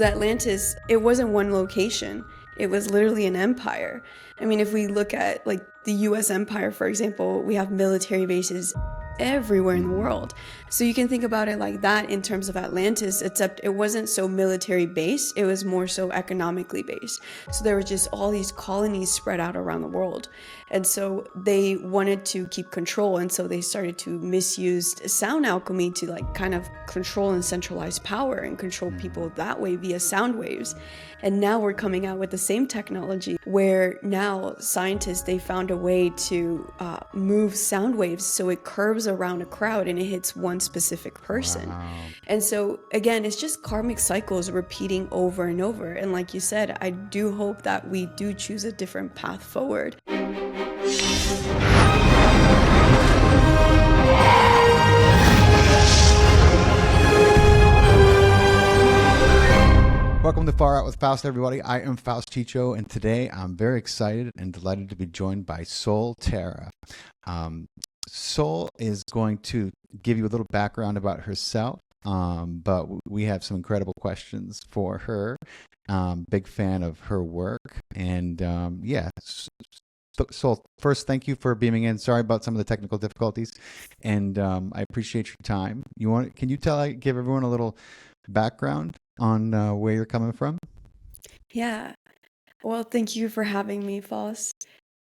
Atlantis, it wasn't one location. It was literally an empire. I mean, if we look at like the US empire, for example, we have military bases everywhere in the world. So you can think about it like that in terms of Atlantis, except it wasn't so military based, it was more so economically based. So there were just all these colonies spread out around the world. And so they wanted to keep control, and so they started to misuse sound alchemy to like kind of control and centralize power and control people that way via sound waves. And now we're coming out with the same technology where now scientists, they found a way to move sound waves so it curves around a crowd and it hits one specific person. Wow. And so again, it's just karmic cycles repeating over and over. And like you said, I do hope that we do choose a different path forward. Welcome to Far Out with Faust, everybody. I am Faust Chicho, and today I'm very excited and delighted to be joined by Sol Terra. Sol is going to give you a little background about herself, but we have some incredible questions for her. Big fan of her work, and yeah. Sol, first, thank you for beaming in. Sorry about some of the technical difficulties, and I appreciate your time. Can you give everyone a little background on where you're coming from? Yeah. Well, thank you for having me, Faust.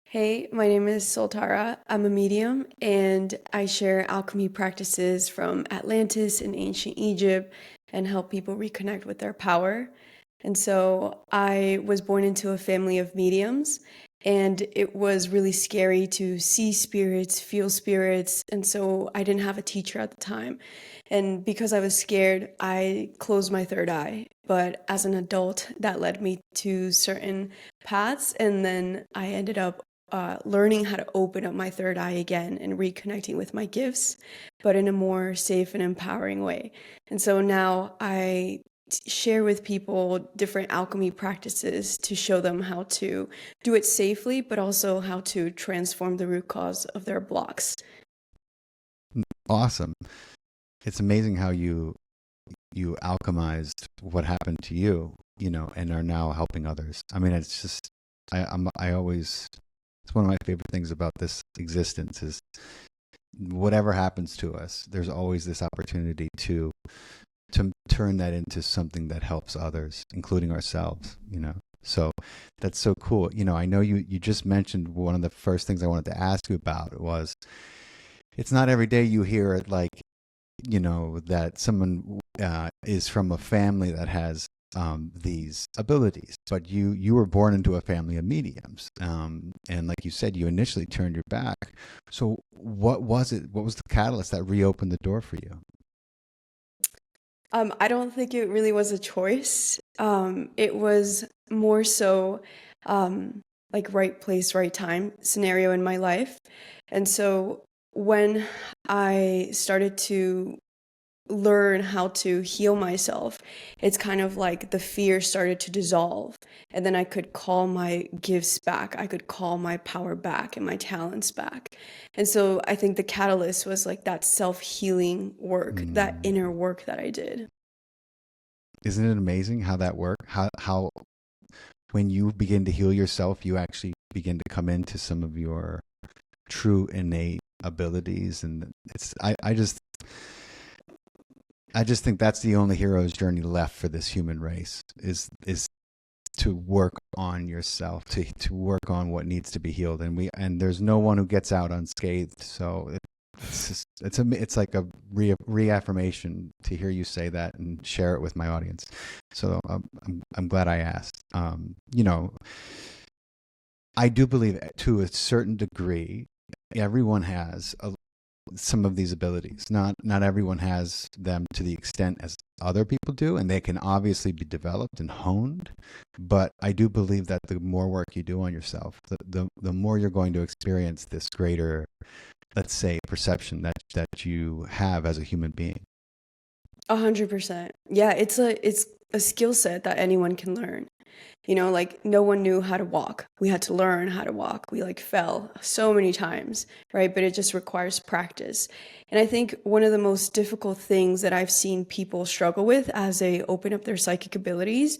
Hey, my name is Sol Terra. I'm a medium, and I share alchemy practices from Atlantis and ancient Egypt and help people reconnect with their power. And so I was born into a family of mediums, and it was really scary to see spirits, feel spirits, and so I didn't have a teacher at the time. And because I was scared, I closed my third eye. But as an adult, that led me to certain paths, and then I ended up learning how to open up my third eye again and reconnecting with my gifts, but in a more safe and empowering way. And so now I share with people different alchemy practices to show them how to do it safely, but also how to transform the root cause of their blocks. Awesome. It's amazing how you alchemized what happened to you, and are now helping others. I mean, it's just, it's one of my favorite things about this existence is whatever happens to us, there's always this opportunity to turn that into something that helps others, including ourselves, So that's so cool. I know you just mentioned one of the first things I wanted to ask you about was, it's not every day you hear it like, that someone is from a family that has these abilities, but you were born into a family of mediums, and like you said, you initially turned your back. So what was it? What was the catalyst that reopened the door for you? I don't think it really was a choice. It was more so like right place, right time scenario in my life. And so when I started to learn how to heal myself, it's kind of like the fear started to dissolve, and then I could call my gifts back, I could call my power back and my talents back. And so I think the catalyst was like that self-healing work, that inner work that I did. Isn't it amazing how that works? How when you begin to heal yourself, you actually begin to come into some of your true innate abilities, and I just think that's the only hero's journey left for this human race is to work on yourself, to work on what needs to be healed, and there's no one who gets out unscathed. So it's like a reaffirmation to hear you say that and share it with my audience. So I'm glad I asked. I do believe to a certain degree everyone has some of these abilities. Not everyone has them to the extent as other people do, and they can obviously be developed and honed. But I do believe that the more work you do on yourself, the more you're going to experience this greater, let's say, perception that you have as a human being. 100%. Yeah, it's a skill set that anyone can learn. Like no one knew how to walk. We had to learn how to walk. We like fell so many times, right? But it just requires practice. And I think one of the most difficult things that I've seen people struggle with as they open up their psychic abilities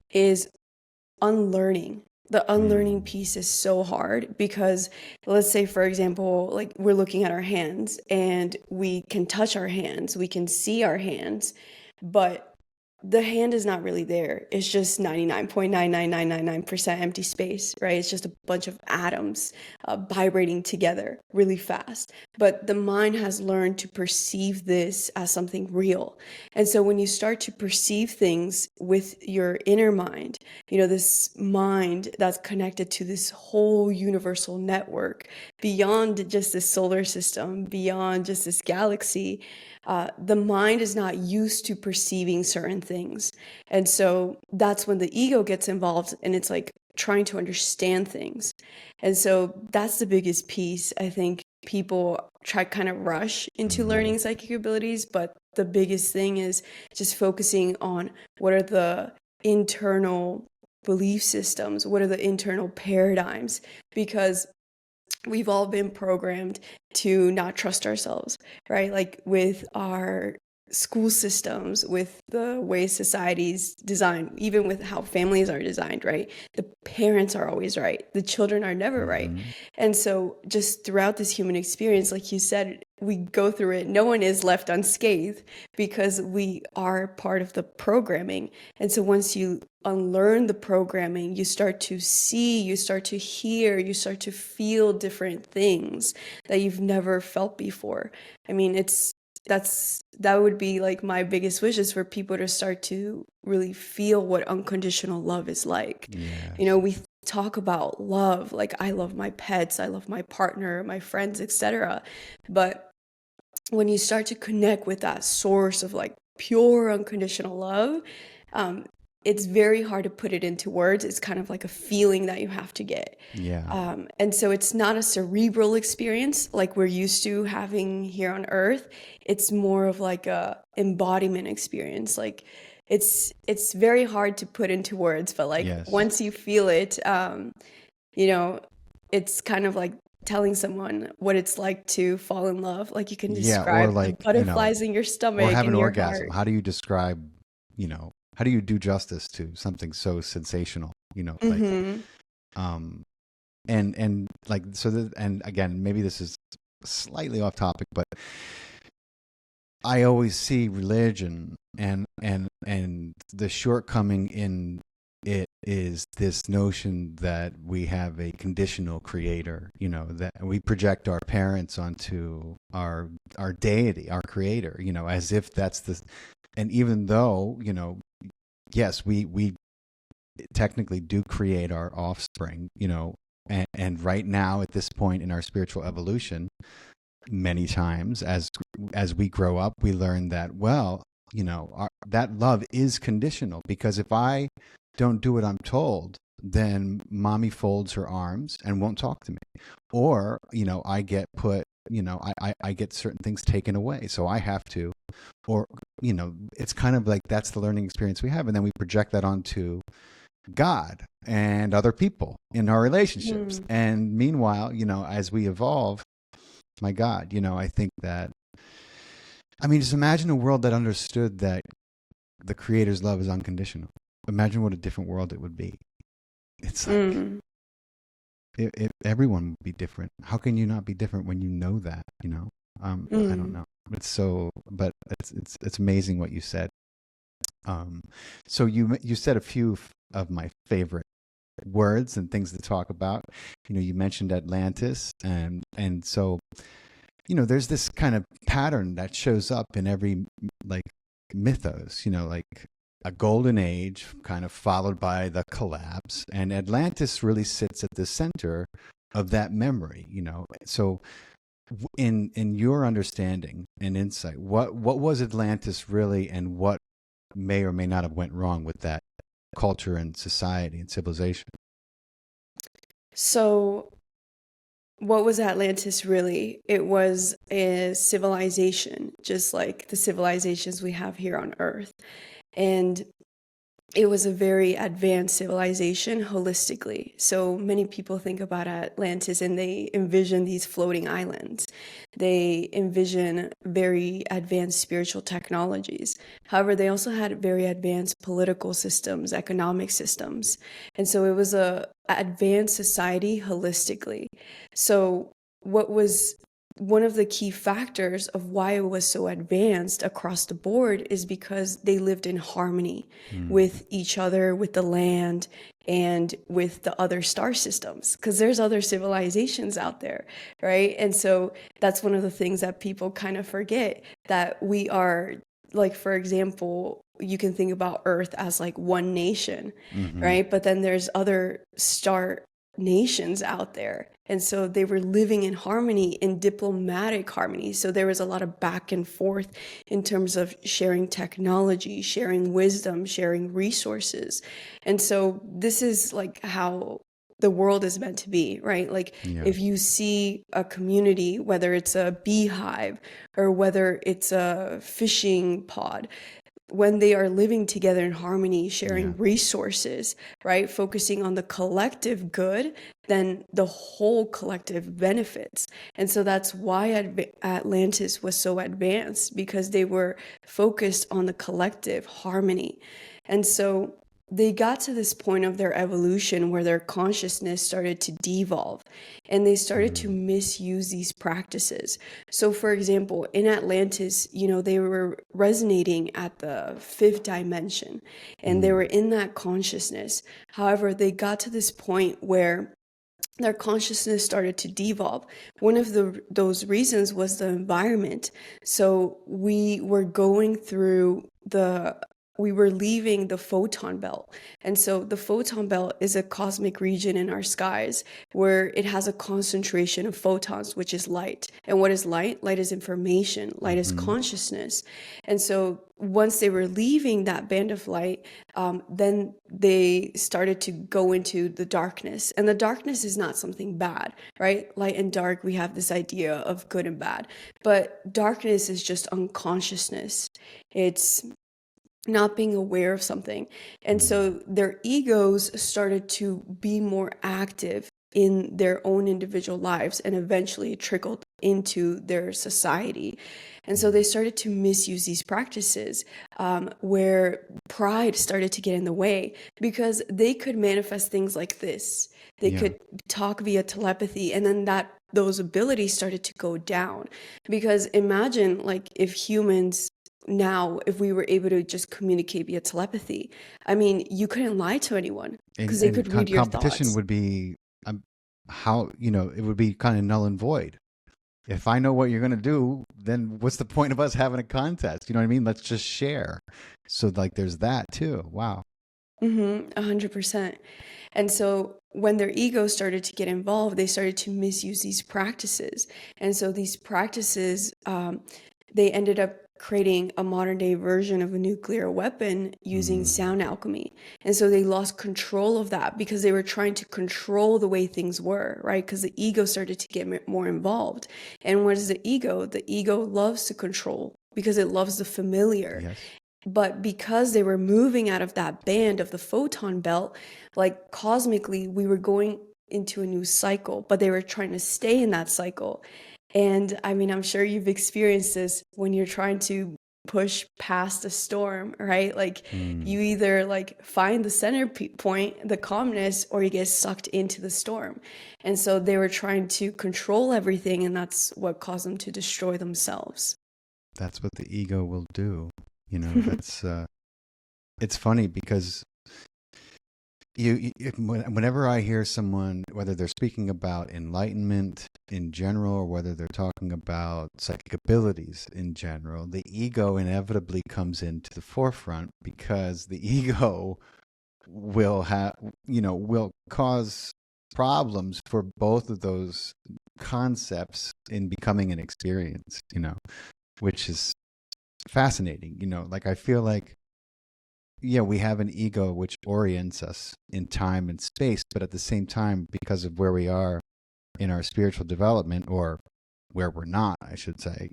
is unlearning. The unlearning piece is so hard because let's say, for example, like we're looking at our hands and we can touch our hands, we can see our hands, but the hand is not really there. It's just 99.99999% empty space, right? It's just a bunch of atoms vibrating together really fast. But the mind has learned to perceive this as something real. And so when you start to perceive things with your inner mind, this mind that's connected to this whole universal network beyond just this solar system, beyond just this galaxy, the mind is not used to perceiving certain things. And so that's when the ego gets involved and it's like trying to understand things. And so that's the biggest piece. I think people try kind of rush into learning psychic abilities, but the biggest thing is just focusing on what are the internal belief systems, what are the internal paradigms, because we've all been programmed to not trust ourselves, right? Like with our school systems, with the way society's designed, even with how families are designed, right? The parents are always right. The children are never right. And so just throughout this human experience, like you said, we go through it. No one is left unscathed because we are part of the programming. And so once you unlearn the programming, you start to see, you start to hear, you start to feel different things that you've never felt before. I mean, that would be like my biggest wish, is for people to start to really feel what unconditional love is like. Yes. We talk about love, like I love my pets, I love my partner, my friends, etc. But when you start to connect with that source of like pure unconditional love, it's very hard to put it into words. It's kind of like a feeling that you have to get. Yeah. And so it's not a cerebral experience like we're used to having here on Earth. It's more of like a embodiment experience. Like it's very hard to put into words, but like Yes. once you feel it, it's kind of like telling someone what it's like to fall in love. Like you can Yeah, or describe the like, butterflies in your or stomach have an and your orgasm. heart. How do you describe, how do you do justice to something so sensational? Like, Mm-hmm. and like, so that, and again, maybe this is slightly off topic, but I always see religion and the shortcoming in it is this notion that we have a conditional creator, that we project our parents onto our deity, our creator, as if that's the, and even though, yes, we technically do create our offspring, and right now at this point in our spiritual evolution, many times as we grow up, we learn that, well, that love is conditional, because if I don't do what I'm told, then mommy folds her arms and won't talk to me, or I get put, I get certain things taken away, so I have to, or it's kind of like that's the learning experience we have, and then we project that onto God and other people in our relationships. And meanwhile, as we evolve, my God, I think that, I mean, just imagine a world that understood that the creator's love is unconditional. Imagine what a different world it would be. It's like, everyone would be different. How can you not be different when you know that, I don't know. It's so, but it's amazing what you said. So you said a few of my favorite words and things to talk about. You mentioned Atlantis, and so there's this kind of pattern that shows up in every like mythos, like a golden age kind of followed by the collapse, and Atlantis really sits at the center of that memory, So in your understanding and insight, what was Atlantis really, and what may or may not have went wrong with that culture and society and civilization? So what was Atlantis really? It was a civilization, just like the civilizations we have here on Earth. And it was a very advanced civilization holistically. So many people think about Atlantis and they envision these floating islands. They envision very advanced spiritual technologies. However, they also had very advanced political systems, economic systems. And so it was a advanced society holistically. So what was one of the key factors of why it was so advanced across the board is because they lived in harmony with each other, with the land, and with the other star systems, because there's other civilizations out there, right? And so that's one of the things that people kind of forget, that we are, like, for example, you can think about Earth as like one nation, right? But then there's other star nations out there. And so they were living in harmony, in diplomatic harmony. So there was a lot of back and forth in terms of sharing technology, sharing wisdom, sharing resources. And so this is like how the world is meant to be, right? Like if you see a community, whether it's a beehive or whether it's a fishing pod, when they are living together in harmony, sharing resources, right, focusing on the collective good, then the whole collective benefits. And so that's why Atlantis was so advanced, because they were focused on the collective harmony. And so they got to this point of their evolution where their consciousness started to devolve and they started to misuse these practices. So, for example, in Atlantis, they were resonating at the fifth dimension and they were in that consciousness. However, they got to this point where their consciousness started to devolve. One of those reasons was the environment. So we were going through we were leaving the photon belt. And so the photon belt is a cosmic region in our skies where it has a concentration of photons, which is light. And what is light? Light is information. Light is consciousness. And so once they were leaving that band of light, then they started to go into the darkness. And the darkness is not something bad, right? Light and dark, we have this idea of good and bad. But darkness is just unconsciousness. It's not being aware of something. And so their egos started to be more active in their own individual lives and eventually trickled into their society. And so they started to misuse these practices where pride started to get in the way, because they could manifest things like this. They could talk via telepathy, and then those abilities started to go down. Because imagine, like, if humans now, if we were able to just communicate via telepathy, I mean, you couldn't lie to anyone because they could read your competition thoughts. would be it would be kind of null and void. If I know what you're going to do, then what's the point of us having a contest? You know what I mean? Let's just share. So like there's that too. Wow. 100%. And so when their ego started to get involved, they started to misuse these practices. And so these practices, they ended up creating a modern day version of a nuclear weapon using sound alchemy. And so they lost control of that because they were trying to control the way things were, right? Because the ego started to get more involved. And what is the ego? The ego loves to control because it loves the familiar. Yes. But because they were moving out of that band of the photon belt, like cosmically, we were going into a new cycle, but they were trying to stay in that cycle. And I mean, I'm sure you've experienced this when you're trying to push past a storm, right? Like you either like find the center point, the calmness, or you get sucked into the storm. And so they were trying to control everything, and that's what caused them to destroy themselves. That's what the ego will do. That's it's funny because whenever I hear someone, whether they're speaking about enlightenment in general or whether they're talking about psychic abilities in general, the ego inevitably comes into the forefront, because the ego will cause problems for both of those concepts in becoming an experience, which is fascinating. Like I feel like, we have an ego which orients us in time and space, but at the same time, because of where we are in our spiritual development, or where we're not, I should say,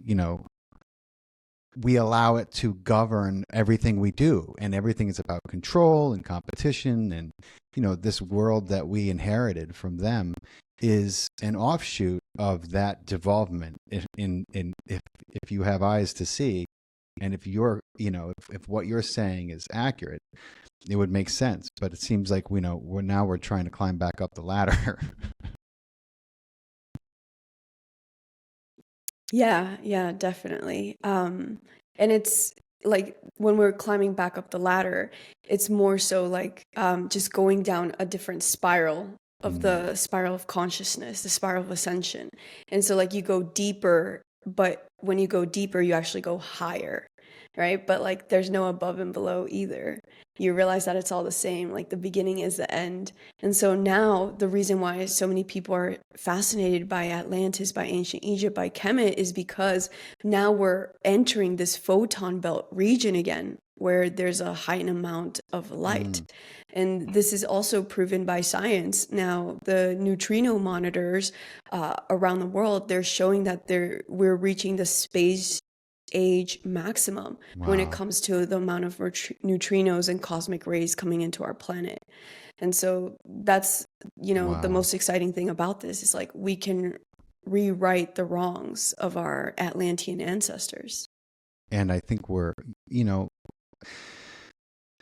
we allow it to govern everything we do, and everything is about control and competition. And this world that we inherited from them is an offshoot of that devolvement. If you have eyes to see, and if you're if what you're saying is accurate, it would make sense. But it seems like we're trying to climb back up the ladder. Yeah, definitely. And it's like when we're climbing back up the ladder, it's more so like just going down a different spiral of the spiral of consciousness, the spiral of ascension. And so like you go deeper, but when you go deeper, you actually go higher, right? But like there's no above and below either. You realize that it's all the same, like the beginning is the end. And so now the reason why so many people are fascinated by Atlantis, by ancient Egypt, by Kemet is because now we're entering this photon belt region again, where there's a heightened amount of light. And this is also proven by science. Now, the neutrino monitors around the world, they're showing that we're reaching the space age maximum when it comes to the amount of neutrinos and cosmic rays coming into our planet. And so that's, the most exciting thing about this is like we can rewrite the wrongs of our Atlantean ancestors. And I think we're,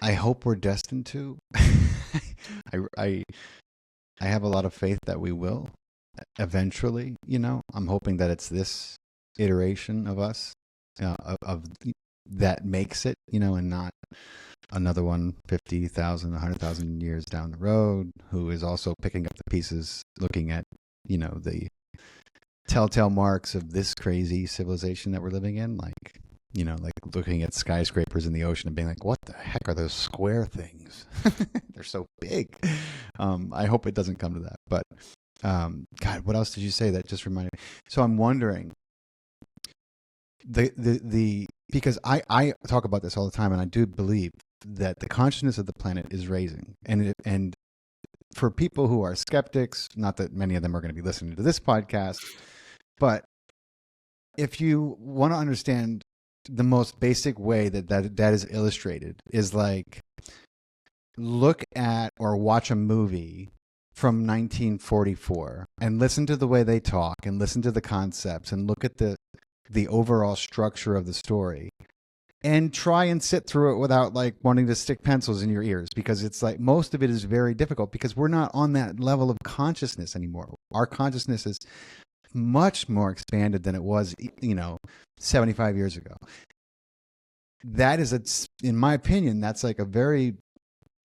I hope we're destined to. I have a lot of faith that we will eventually. I'm hoping that it's this iteration of us of that makes it, and not another one 50,000, 100,000 years down the road who is also picking up the pieces, looking at, the telltale marks of this crazy civilization that we're living in, like looking at skyscrapers in the ocean and being like, what the heck are those square things? They're so big. I hope it doesn't come to that. But God, what else did you say that just reminded me? So I'm wondering, because I talk about this all the time, and I do believe that the consciousness of the planet is raising, and for people who are skeptics, not that many of them are going to be listening to this podcast, but if you want to understand the most basic way that is illustrated is like look at or watch a movie from 1944 and listen to the way they talk and listen to the concepts and look at the overall structure of the story and try and sit through it without like wanting to stick pencils in your ears, because it's like most of it is very difficult because we're not on that level of consciousness anymore. Our consciousness is much more expanded than it was, 75 years ago. That is, in my opinion, that's like a very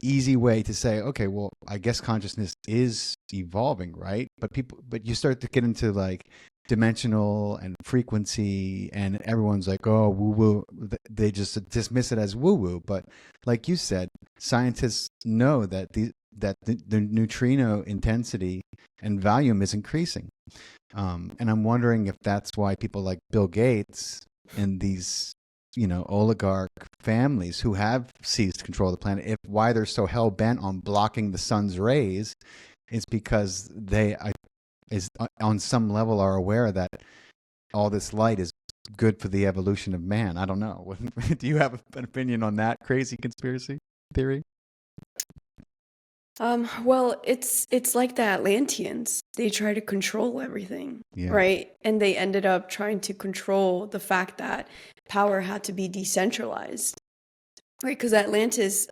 easy way to say, okay, well, I guess consciousness is evolving, right? But you start to get into like dimensional and frequency, and everyone's like, oh, woo-woo. They just dismiss it as woo-woo. But like you said, scientists know that the neutrino intensity and volume is increasing. And I'm wondering if that's why people like Bill Gates and these, oligarch families who have seized control of the planet, if why they're so hell-bent on blocking the sun's rays is because they on some level are aware that all this light is good for the evolution of man. I don't know. Do you have an opinion on that crazy conspiracy theory? Well, it's like the Atlanteans. They try to control everything, right? And they ended up trying to control the fact that power had to be decentralized, right? Because Atlantis,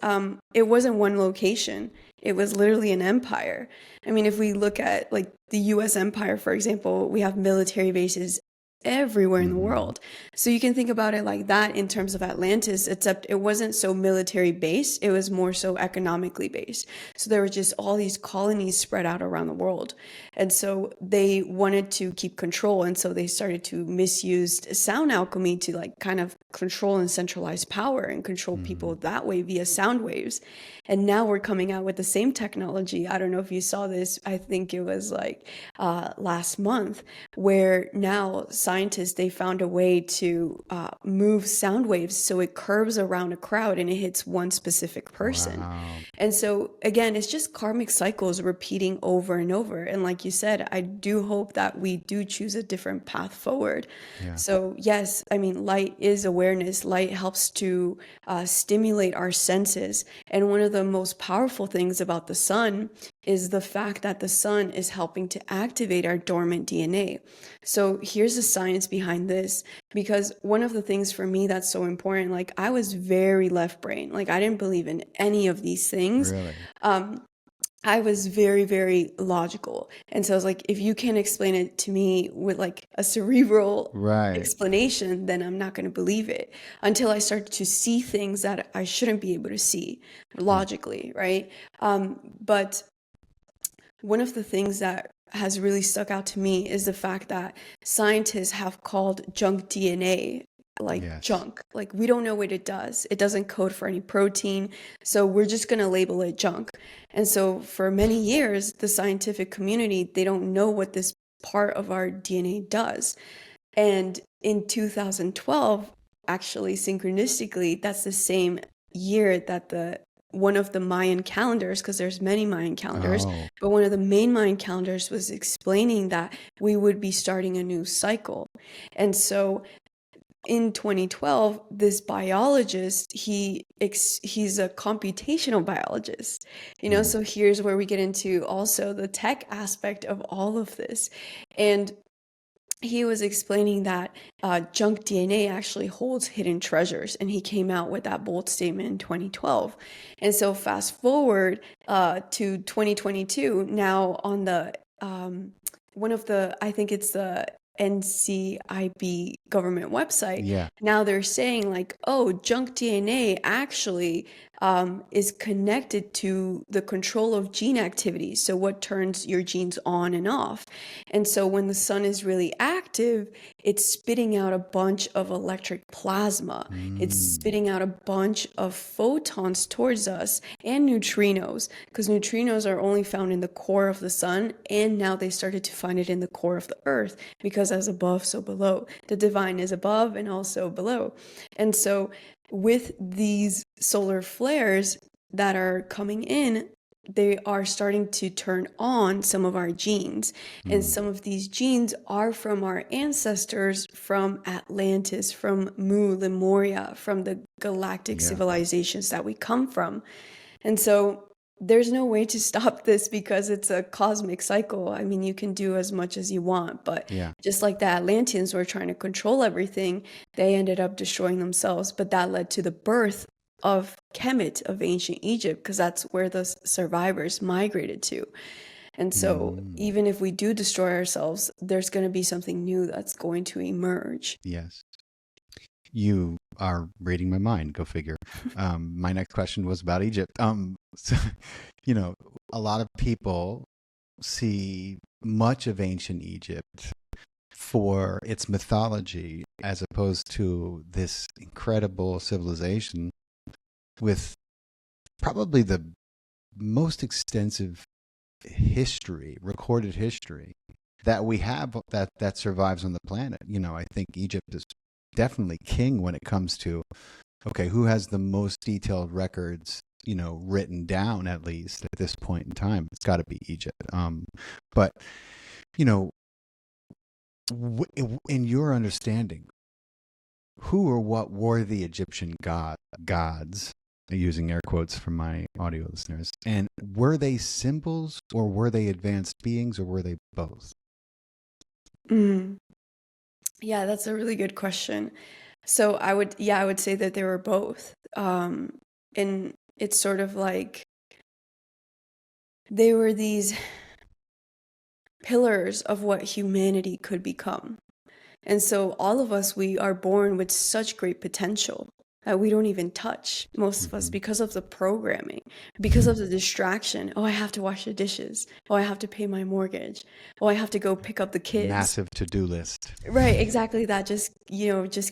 it wasn't one location. It was literally an empire. I mean, if we look at like the U.S. empire, for example, we have military bases everywhere in the world. So you can think about it like that in terms of Atlantis, except it wasn't so military based, it was more so economically based. So there were just all these colonies spread out around the world. And so they wanted to keep control. And so they started to misuse sound alchemy to like kind of control and centralize power and control people that way via sound waves. And now we're coming out with the same technology. I don't know if you saw this. I think it was like last month, where now scientists, they found a way to move sound waves so it curves around a crowd and it hits one specific person. Wow. And so again, it's just karmic cycles repeating over and over. And like you said, I do hope that we do choose a different path forward. Yeah. So yes, I mean, light is awareness. Light helps to stimulate our senses. And one of the most powerful things about the sun is the fact that the sun is helping to activate our dormant DNA. So here's the science behind this, because one of the things for me that's so important, like I was very left brain, like I didn't believe in any of these things. Really? I was very, very logical. And so I was like, if you can't explain it to me with like a cerebral Right. explanation, then I'm not going to believe it until I started to see things that I shouldn't be able to see logically, right? But one of the things that has really stuck out to me is the fact that scientists have called junk DNA like Yes. junk. Like we don't know what it does. It doesn't code for any protein. So we're just going to label it junk. And so for many years, the scientific community, they don't know what this part of our DNA does. And in 2012, actually synchronistically, that's the same year that one of the Mayan calendars, because there's many Mayan calendars, Oh. but one of the main Mayan calendars was explaining that we would be starting a new cycle. And so in 2012, this biologist, he's a computational biologist, so here's where we get into also the tech aspect of all of this. And he was explaining that junk DNA actually holds hidden treasures, and he came out with that bold statement in 2012. And so fast forward to 2022, now on the one of the, I think it's the NCIB government website. Yeah. Now they're saying like, oh, junk DNA actually is connected to the control of gene activity. So what turns your genes on and off. And so when the sun is really active, it's spitting out a bunch of electric plasma. It's spitting out a bunch of photons towards us and neutrinos, because neutrinos are only found in the core of the sun. And now they started to find it in the core of the earth, because as above, so below. The divine is above and also below. And so with these solar flares that are coming in, they are starting to turn on some of our genes. And some of these genes are from our ancestors from Atlantis, from Lemuria, from the galactic civilizations that we come from. And so there's no way to stop this, because it's a cosmic cycle. I mean, you can do as much as you want, but just like the Atlanteans were trying to control everything, they ended up destroying themselves. But that led to the birth of Kemet of ancient Egypt, because that's where the survivors migrated to. And so even if we do destroy ourselves, there's going to be something new that's going to emerge. Yes. You are reading my mind. Go figure. My next question was about Egypt. So, a lot of people see much of ancient Egypt for its mythology, as opposed to this incredible civilization with probably the most extensive recorded history that we have that survives on the planet. I think Egypt is definitely king when it comes to, okay, who has the most detailed records, written down, at least at this point in time. It's got to be Egypt. But, in your understanding, who or what were the Egyptian gods, using air quotes for my audio listeners, and were they symbols, or were they advanced beings, or were they both? Yeah, that's a really good question. So I would say that they were both. And it's sort of like they were these pillars of what humanity could become. And so all of us, we are born with such great potential that we don't even touch, most of us, because of the programming, because of the distraction. Oh, I have to wash the dishes. Oh, I have to pay my mortgage. Oh, I have to go pick up the kids. Massive to-do list. Right, exactly. That just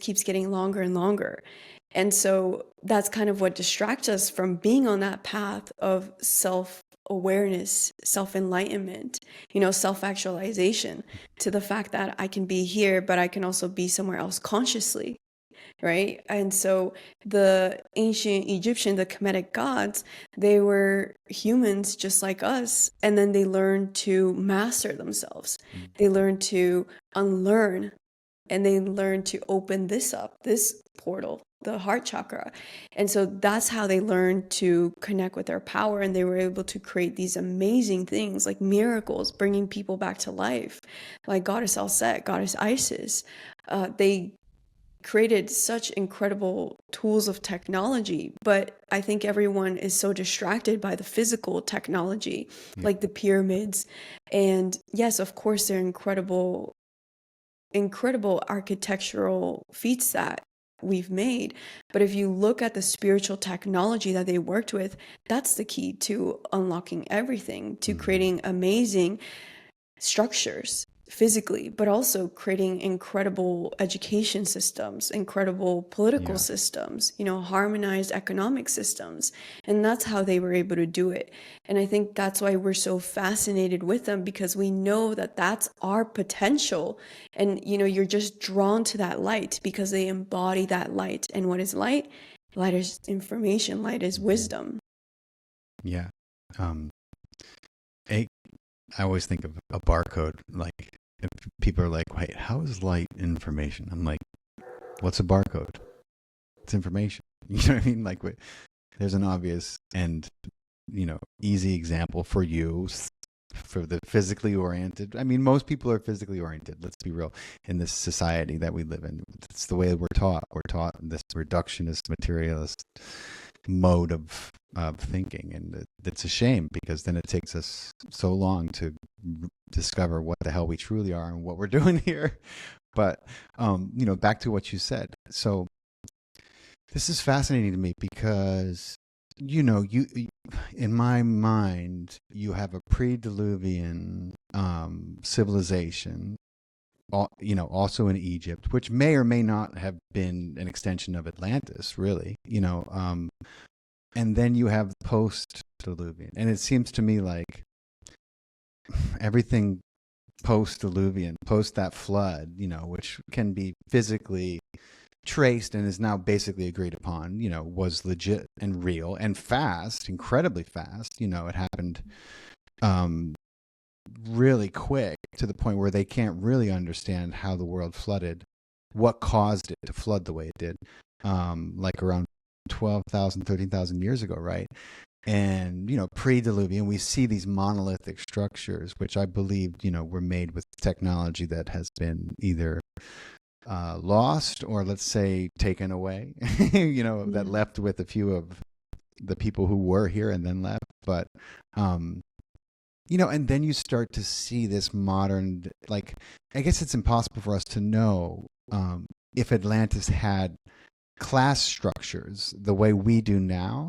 keeps getting longer and longer. And so that's kind of what distracts us from being on that path of self awareness, self-enlightenment, self-actualization, to the fact that I can be here, but I can also be somewhere else consciously, right? And so the ancient Egyptian, the Kemetic gods, they were humans just like us, and then they learned to master themselves. They learned to unlearn, and they learned to open this portal, the heart chakra. And so that's how they learned to connect with their power, and they were able to create these amazing things like miracles, bringing people back to life, like Goddess Alset, Goddess Isis. They created such incredible tools of technology, but I think everyone is so distracted by the physical technology, like the pyramids. And yes, of course, they're incredible architectural feats that we've made, but if you look at the spiritual technology that they worked with, that's the key to unlocking everything, to creating amazing structures physically, but also creating incredible education systems, incredible political systems, harmonized economic systems. And that's how they were able to do it. And I think that's why we're so fascinated with them, because we know that that's our potential. And, you're just drawn to that light because they embody that light. And what is light? Light is information, light is wisdom. Yeah. I always think of a barcode, like if people are like, wait, how is light information? I'm like, what's a barcode? It's information. You know what I mean? Like, there's an obvious and, easy example for you, for the physically oriented. I mean, most people are physically oriented. Let's be real. In this society that we live in, it's the way we're taught. We're taught this reductionist, materialist mode of thinking, and it's a shame, because then it takes us so long to discover what the hell we truly are and what we're doing here. But back to what you said. So this is fascinating to me because you in my mind, you have a pre-Diluvian civilization, also in Egypt, which may or may not have been an extension of Atlantis, really, and then you have post-Diluvian. And it seems to me like everything post-Diluvian, post that flood, which can be physically traced and is now basically agreed upon, was legit and real and fast, incredibly fast. It happened really quick, to the point where they can't really understand how the world flooded, what caused it to flood the way it did, like around 12,000, 13,000 years ago, right? And, pre-Diluvian, we see these monolithic structures, which I believe, were made with technology that has been either lost or, let's say, taken away, that left with a few of the people who were here and then left. But, and then you start to see this modern, like, I guess it's impossible for us to know if Atlantis had class structures the way we do now.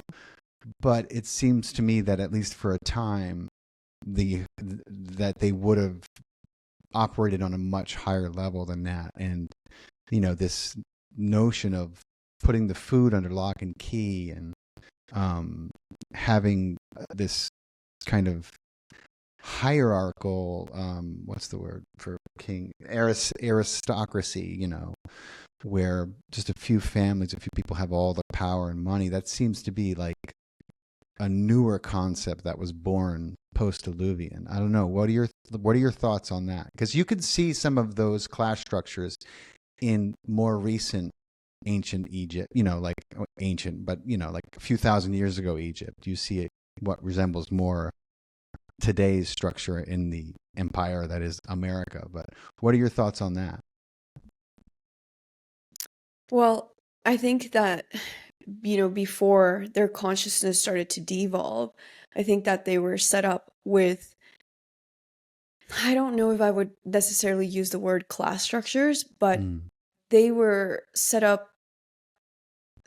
But it seems to me that, at least for a time, that they would have operated on a much higher level than that. And, this notion of putting the food under lock and key, and having this kind of hierarchical, what's the word for king? Aristocracy, where just a few families, a few people have all the power and money. That seems to be like a newer concept that was born post-Diluvian. I don't know. What are your thoughts on that? Because you could see some of those class structures in more recent ancient Egypt, like ancient, but like a few thousand years ago Egypt. You see it, what resembles more today's structure in the empire that is America. But what are your thoughts on that? Well, I think that, before their consciousness started to devolve, I think that they were set up with, I don't know if I would necessarily use the word class structures, but they were set up,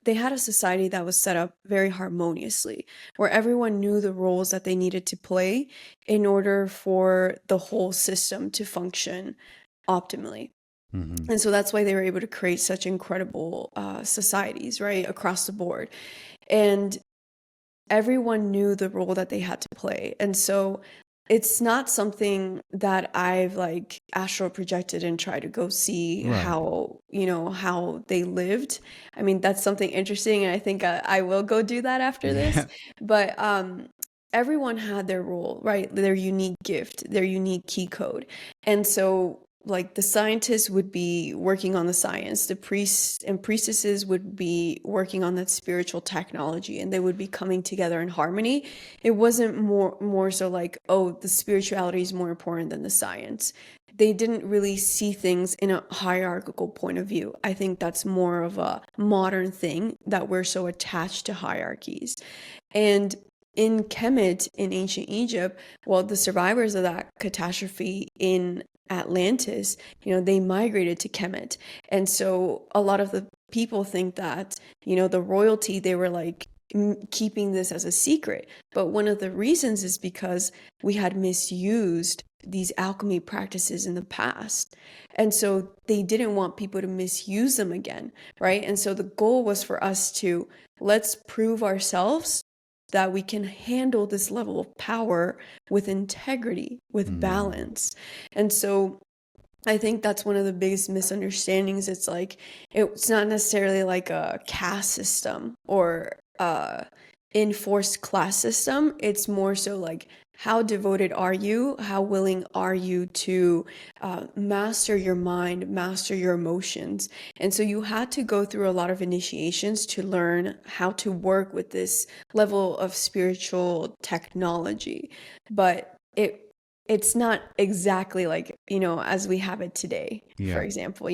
they had a society that was set up very harmoniously, where everyone knew the roles that they needed to play in order for the whole system to function optimally. And so that's why they were able to create such incredible societies, right, across the board. And everyone knew the role that they had to play. And so it's not something that I've like astral projected and tried to go see Right. how they lived. I mean, that's something interesting, and I think I will go do that after this. Yeah. But everyone had their role, right? Their unique gift, their unique key code. And so like the scientists would be working on the science, the priests and priestesses would be working on that spiritual technology, and they would be coming together in harmony. It wasn't more so like, oh, the spirituality is more important than the science. They didn't really see things in a hierarchical point of view. I think that's more of a modern thing, that we're so attached to hierarchies. And in Kemet in ancient Egypt, well, the survivors of that catastrophe in Atlantis, they migrated to Kemet. And so a lot of the people think that, the royalty, they were like keeping this as a secret. But one of the reasons is because we had misused these alchemy practices in the past. And so they didn't want people to misuse them again, right? And so the goal was for us to, let's prove ourselves that we can handle this level of power with integrity, with balance. And so I think that's one of the biggest misunderstandings. It's like, it's not necessarily like a caste system or enforced class system. It's more so like, how devoted are you? How willing are you to master your mind, master your emotions? And so you had to go through a lot of initiations to learn how to work with this level of spiritual technology. But it's not exactly like, as we have it today, for example,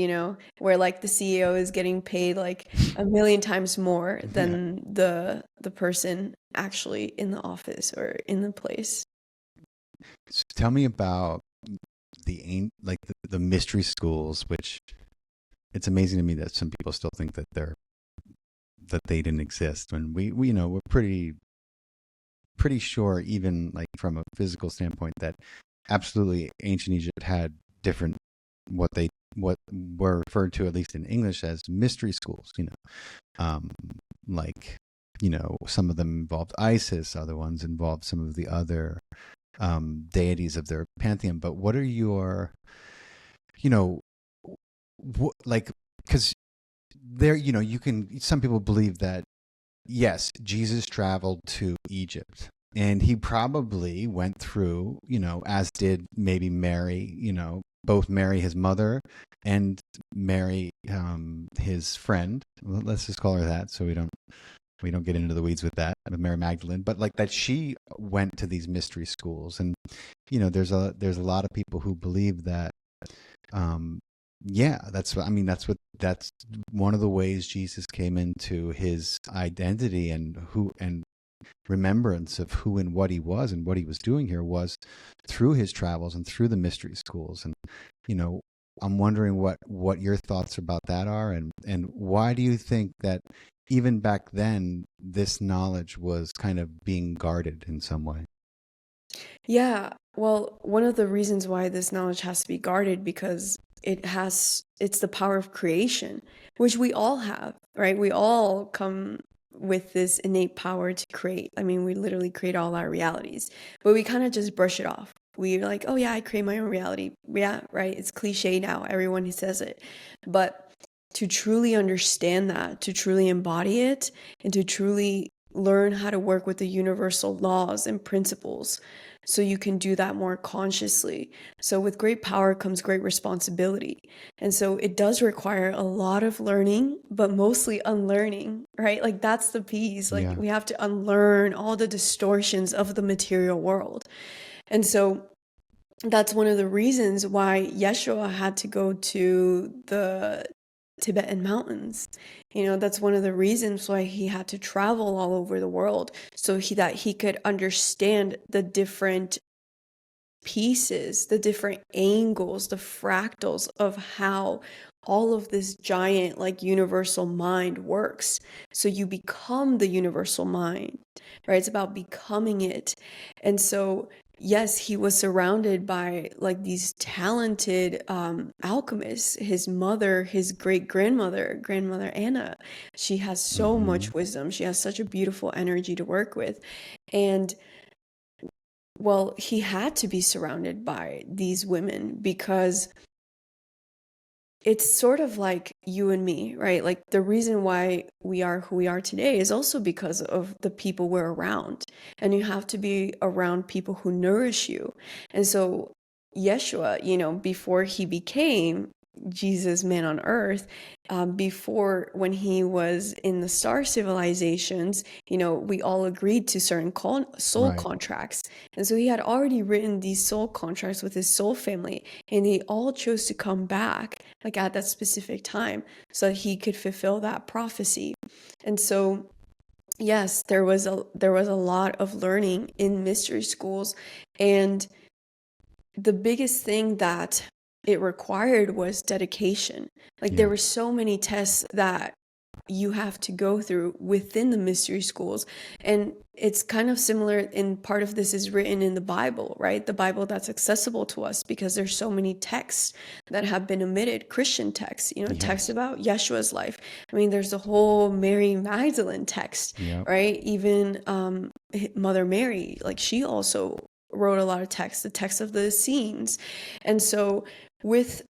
where like the CEO is getting paid like a million times more than the person actually in the office or in the place. So tell me about the mystery schools, which it's amazing to me that some people still think that they didn't exist, when we we're pretty sure, even like from a physical standpoint, that absolutely ancient Egypt had different, what were referred to, at least in English, as mystery schools. Some of them involved Isis, other ones involved some of the other deities of their pantheon. But what are your, because there, some people believe that, yes, Jesus traveled to Egypt, and he probably went through, as did maybe Mary, both Mary, his mother, and Mary, his friend. Let's just call her that, so we don't get into the weeds with that, Mary Magdalene. But like that, she went to these mystery schools, and there's a lot of people who believe that. That's one of the ways Jesus came into his identity and remembrance of who and what he was and what he was doing here, was through his travels and through the mystery schools. And I'm wondering what your thoughts about that are, and why do you think that even back then this knowledge was kind of being guarded in some way? Yeah, well, one of the reasons why this knowledge has to be guarded, because it's the power of creation, which we all have, right? We all come with this innate power to create. I mean, we literally create all our realities, but we kind of just brush it off. We're like, oh yeah, I create my own reality. Yeah, right. It's cliche now. Everyone says it. But to truly understand that, to truly embody it, and to truly learn how to work with the universal laws and principles, so you can do that more consciously. So with great power comes great responsibility. And so it does require a lot of learning, but mostly unlearning, right? Like that's the piece. Like we have to unlearn all the distortions of the material world. And so that's one of the reasons why Yeshua had to go to the Tibetan mountains. That's one of the reasons why he had to travel all over the world, so that he could understand the different pieces, the different angles, the fractals of how all of this giant like universal mind works. So you become the universal mind, right? It's about becoming it. And so yes, he was surrounded by like these talented alchemists. His mother, his great grandmother, Grandmother Anna, she has so Mm-hmm. much wisdom. She has such a beautiful energy to work with. And well, he had to be surrounded by these women because it's sort of like you and me, right? Like the reason why we are who we are today is also because of the people we're around. And you have to be around people who nourish you. And so Yeshua, before he became Jesus, man on earth, before when he was in the star civilizations, we all agreed to certain soul Right. contracts. And so he had already written these soul contracts with his soul family, and they all chose to come back like at that specific time so that he could fulfill that prophecy. And so yes, there was a lot of learning in mystery schools, and the biggest thing that it required was dedication. Like there Yeah. were so many tests that you have to go through within the mystery schools. And it's kind of similar, in part of this is written in the Bible, right? The Bible that's accessible to us because there's so many texts that have been omitted, Christian texts, texts Yes. about Yeshua's life. I mean, there's the whole Mary Magdalene text, Yep. right? Even Mother Mary, like she also wrote a lot of texts, the text of the Essenes. And so with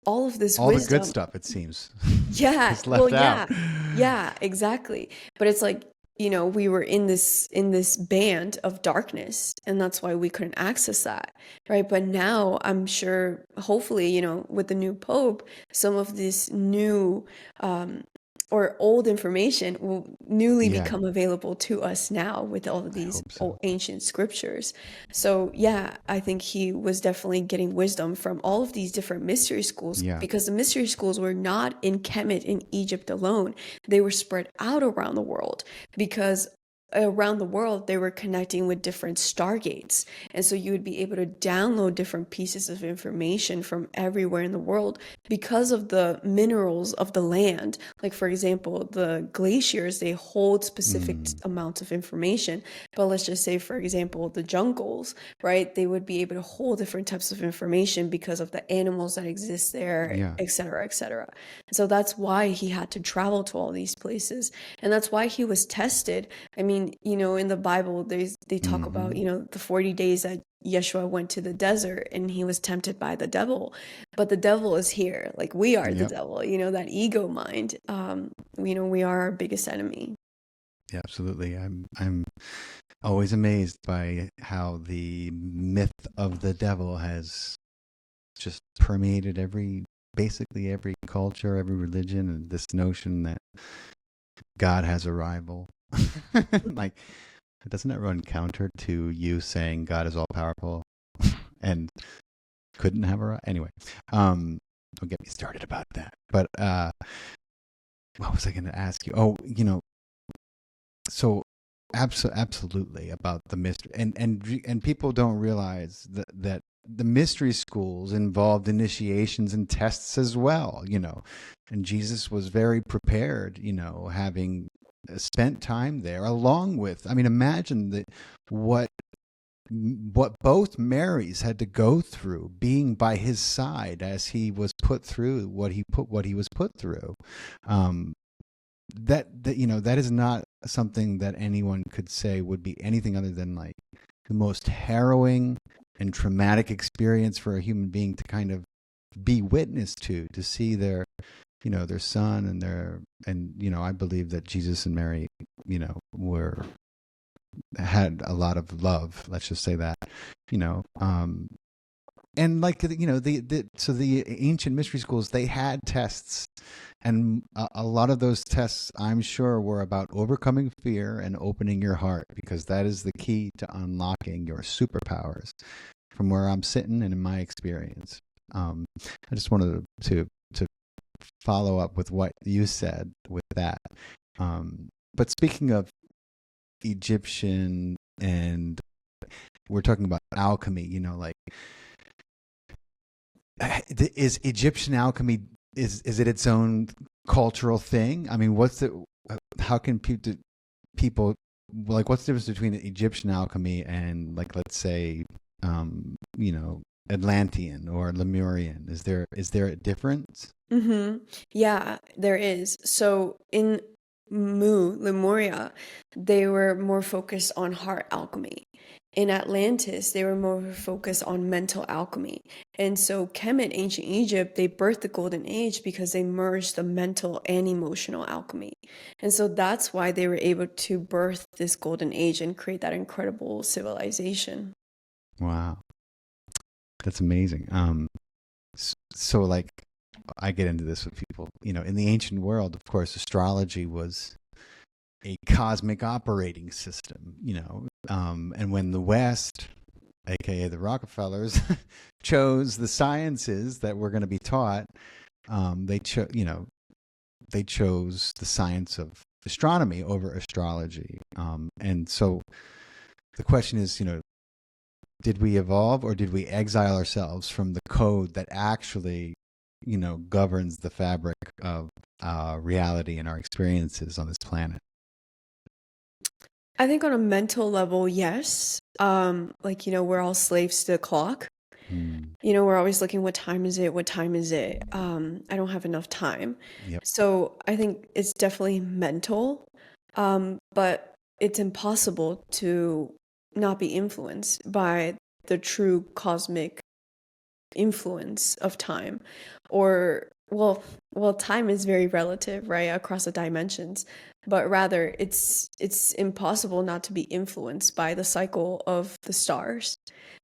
all of this All the good wisdom, stuff, it seems, yeah, is well, left out. yeah, exactly. But it's like, we were in this band of darkness, and that's why we couldn't access that, right? But now I'm sure, hopefully, with the new Pope, some of this new or old information will newly Yeah, become available to us now with all of I these hope so. old ancient scriptures. So yeah, I think he was definitely getting wisdom from all of these different mystery schools, Yeah. because the mystery schools were not in Kemet in Egypt alone. They were spread out around the world, because around the world they were connecting with different stargates, and so you would be able to download different pieces of information from everywhere in the world because of the minerals of the land. Like for example, the glaciers, they hold specific Mm, amounts of information, but let's just say, for example, the jungles, right, they would be able to hold different types of information because of the animals that exist there, yeah. etc., etc. So that's why he had to travel to all these places, and that's why he was tested. I mean, in the Bible, they talk about, Mm-hmm. the 40 days that Yeshua went to the desert and he was tempted by the devil. But the devil is here. Like we are the Yep. devil, that ego mind. We are our biggest enemy. Yeah, absolutely. I'm always amazed by how the myth of the devil has just permeated basically every culture, every religion, and this notion that God has a rival. Like, doesn't that run counter to you saying God is all powerful and couldn't have a rival? Anyway, don't get me started about that. But what was I going to ask you? Oh, so absolutely about the mystery, and people don't realize that the mystery schools involved initiations and tests as well, and Jesus was very prepared, having spent time there, along with, I mean, imagine what both Marys had to go through, being by his side as he was put through what he was put through. That is not something that anyone could say would be anything other than like the most harrowing and traumatic experience for a human being to kind of be witness to see their son and I believe that Jesus and Mary, had a lot of love, let's just say that, and like, the ancient mystery schools, they had tests, and a lot of those tests, I'm sure, were about overcoming fear and opening your heart, because that is the key to unlocking your superpowers, from where I'm sitting and in my experience. I just wanted to follow up with what you said with that. But speaking of Egyptian, and we're talking about alchemy, like, is Egyptian alchemy, is it its own cultural thing? I mean, how can people like, what's the difference between Egyptian alchemy and, like, let's say, you know, Atlantean or Lemurian? Is there a difference? Mm-hmm. Yeah, there is. So in Lemuria, they were more focused on heart alchemy. In Atlantis, they were more focused on mental alchemy. And so Kemet, ancient Egypt, they birthed the Golden Age because they merged the mental and emotional alchemy. And so that's why they were able to birth this Golden Age and create that incredible civilization. Wow, that's amazing. So like, I get into this with people. You know, in the ancient world, of course, astrology was a cosmic operating system. You know, and when the West, aka the Rockefellers, chose the sciences that were going to be taught, they they chose the science of astronomy over astrology. And so the question is, you know, did we evolve or did we exile ourselves from the code that actually, you know, governs the fabric of reality and our experiences on this planet? I think on a mental level, yes. Like, we're all slaves to the clock. Hmm. We're always looking, what time is it? What time is it? I don't have enough time. Yep. So I think it's definitely mental, but it's impossible to not be influenced by the true cosmic influence of time. Or well, time is very relative, right, across the dimensions, but rather it's impossible not to be influenced by the cycle of the stars,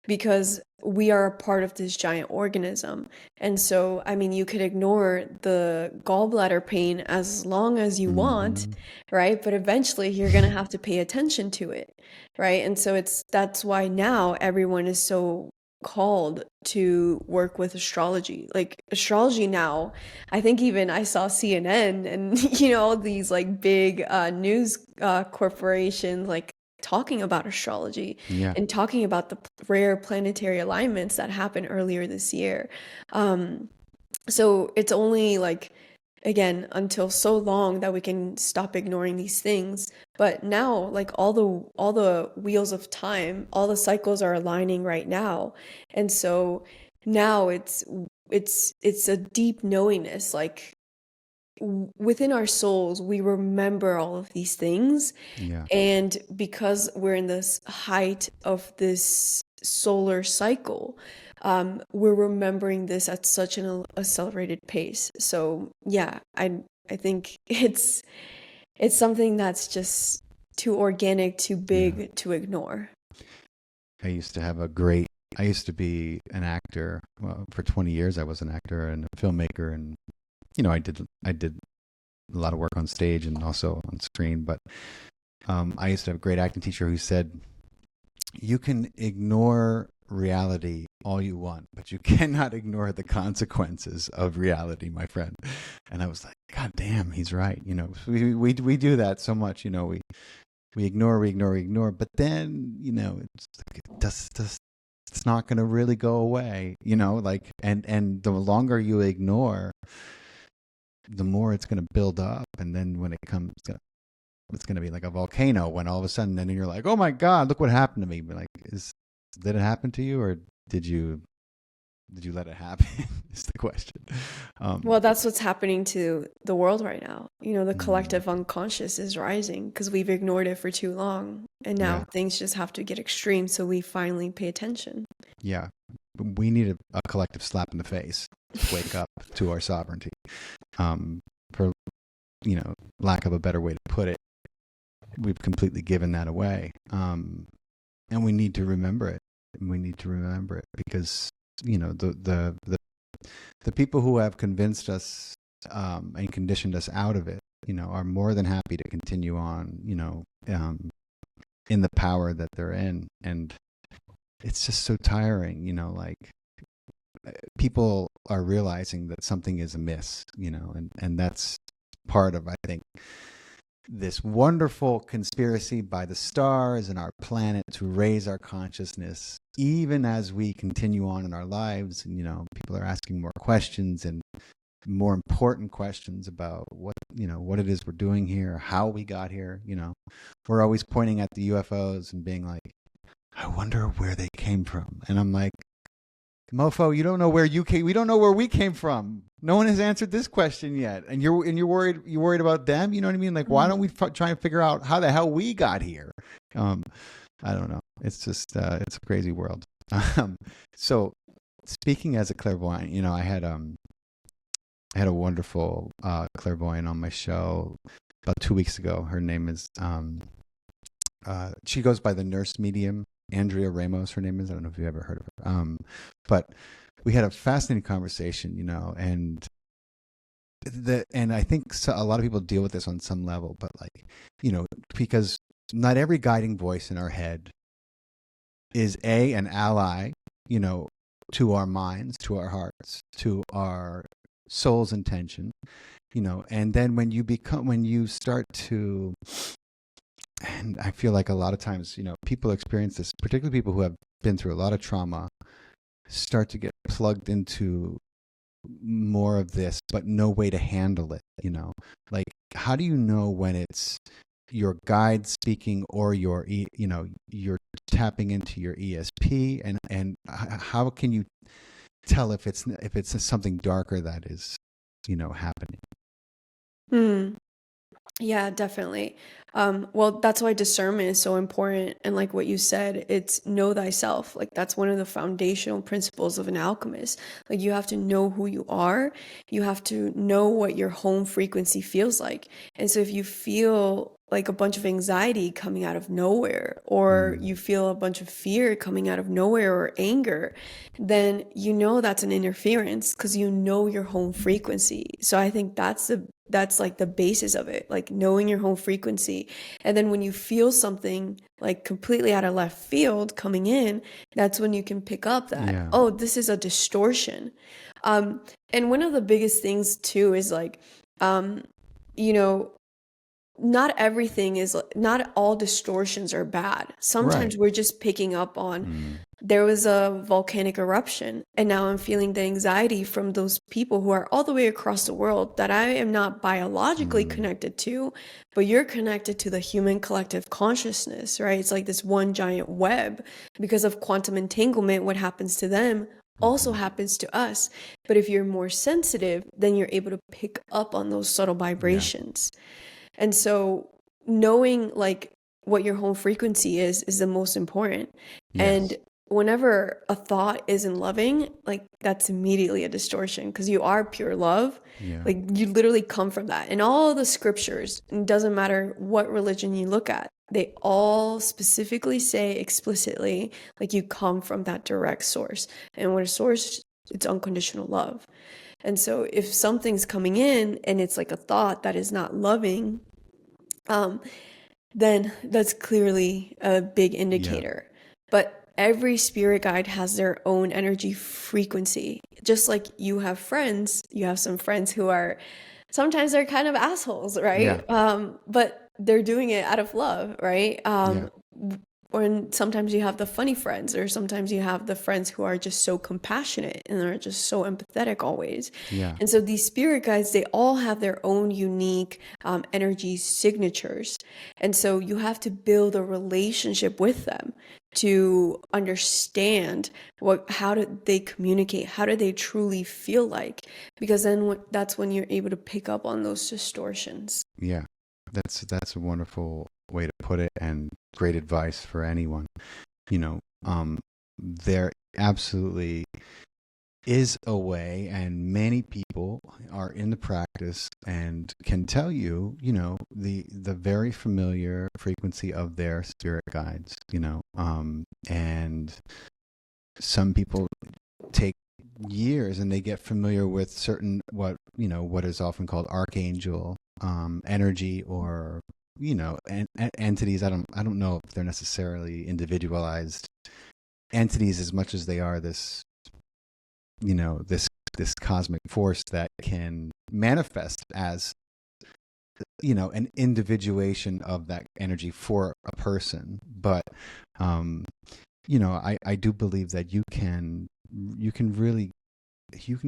because we are a part of this giant organism. And so, I mean, you could ignore the gallbladder pain as long as you want, Mm-hmm. right? But eventually you're going to have to pay attention to it, right? And so that's why now everyone is so called to work with astrology. Like astrology now, I think even I saw CNN and all these like big news corporations like talking about astrology Yeah. and talking about the rare planetary alignments that happened earlier this year. So it's only like, again, until so long that we can stop ignoring these things. But now, like all the wheels of time, all the cycles are aligning right now. And so now it's a deep knowingness, like within our souls we remember all of these things. Yeah. And because we're in this height of this solar cycle, we're remembering this at such an accelerated pace. So yeah, I think it's something that's just too organic, too Yeah. big to ignore. I used to be an actor. Well, for 20 years I was an actor and a filmmaker, and you know, I did a lot of work on stage and also on screen. But I used to have a great acting teacher who said, "You can ignore reality all you want, but you cannot ignore the consequences of reality, my friend." And I was like, "God damn, he's right." You know, we do that so much. You know, we ignore, but then, you know, it's not going to really go away. You know, like, and the longer you ignore, the more it's going to build up, and then when it comes, it's going to be like a volcano when all of a sudden, then you're like, "Oh my God, look what happened to me!" But like, did it happen to you, or did you let it happen? Is the question. Well, that's what's happening to the world right now. The mm, collective unconscious is rising because we've ignored it for too long. And now yeah, things just have to get extreme so we finally pay attention. yeah. We need a collective slap in the face to wake up to our sovereignty. For lack of a better way to put it, we've completely given that away, and we need to remember it. We need to remember it because the people who have convinced us and conditioned us out of it, are more than happy to continue on, in the power that they're in. And it's just so tiring, like people are realizing that something is amiss, and that's part of, I think, this wonderful conspiracy by the stars and our planet to raise our consciousness, even as we continue on in our lives. And, people are asking more questions, and more important questions about what it is we're doing here, how we got here. We're always pointing at the UFOs and being like, I wonder where they came from. And I'm like, mofo, you don't know where you came. We don't know where we came from. No one has answered this question yet. And you're worried about them. You know what I mean? Like, why don't we try and figure out how the hell we got here? I don't know. It's just it's a crazy world. So speaking as a clairvoyant, I had a wonderful clairvoyant on my show about 2 weeks ago. Her name is she goes by the nurse medium. Andrea Ramos, her name is. I don't know if you've ever heard of her. But we had a fascinating conversation, and I think a lot of people deal with this on some level, but because not every guiding voice in our head is an ally, to our minds, to our hearts, to our soul's intention, and then when you start to, and I feel like a lot of times, people experience this, particularly people who have been through a lot of trauma, start to get plugged into more of this, but no way to handle it, like, how do you know when it's your guide speaking or you're tapping into your ESP, and how can you tell if it's something darker that is, happening? Yeah, definitely. Well, that's why discernment is so important. And like what you said, it's know thyself. Like that's one of the foundational principles of an alchemist. Like you have to know who you are. You have to know what your home frequency feels like. And so if you feel like a bunch of anxiety coming out of nowhere, or you feel a bunch of fear coming out of nowhere, or anger, then that's an interference, because your home frequency. So I think that's like the basis of it, like knowing your home frequency. And then when you feel something like completely out of left field coming in, that's when you can pick up that, oh, this is a distortion. And one of the biggest things too is like, not all distortions are bad. Sometimes we're just picking up on, there was a volcanic eruption, and now I'm feeling the anxiety from those people who are all the way across the world that I am not biologically connected to, but you're connected to the human collective consciousness, right? It's like this one giant web. Because of quantum entanglement, what happens to them also happens to us. But if you're more sensitive, then you're able to pick up on those subtle vibrations. And so knowing like what your home frequency is the most important. And whenever a thought isn't loving, like that's immediately a distortion, because you are pure love. Like you literally come from that. And all the scriptures, it doesn't matter what religion you look at, they all specifically say explicitly, like you come from that direct source. And what a source, it's unconditional love. And so if something's coming in and it's like a thought that is not loving, then that's clearly a big indicator. But every spirit guide has their own energy frequency. Just like you have friends, you have some friends who are, sometimes they're kind of assholes, right? But they're doing it out of love, right? Or sometimes you have the funny friends, or sometimes you have the friends who are just so compassionate and are just so empathetic always. And so these spirit guides, they all have their own unique energy signatures. And so you have to build a relationship with them to understand how do they communicate, how do they truly feel like, because then that's when you're able to pick up on those distortions. That's a wonderful way to put it, and great advice for anyone. There absolutely is a way, and many people are in the practice and can tell you, the very familiar frequency of their spirit guides, and some people take years and they get familiar with certain, what is often called archangel energy, or entities. I don't know if they're necessarily individualized entities as much as they are this cosmic force that can manifest as an individuation of that energy for a person. But I do believe that you can really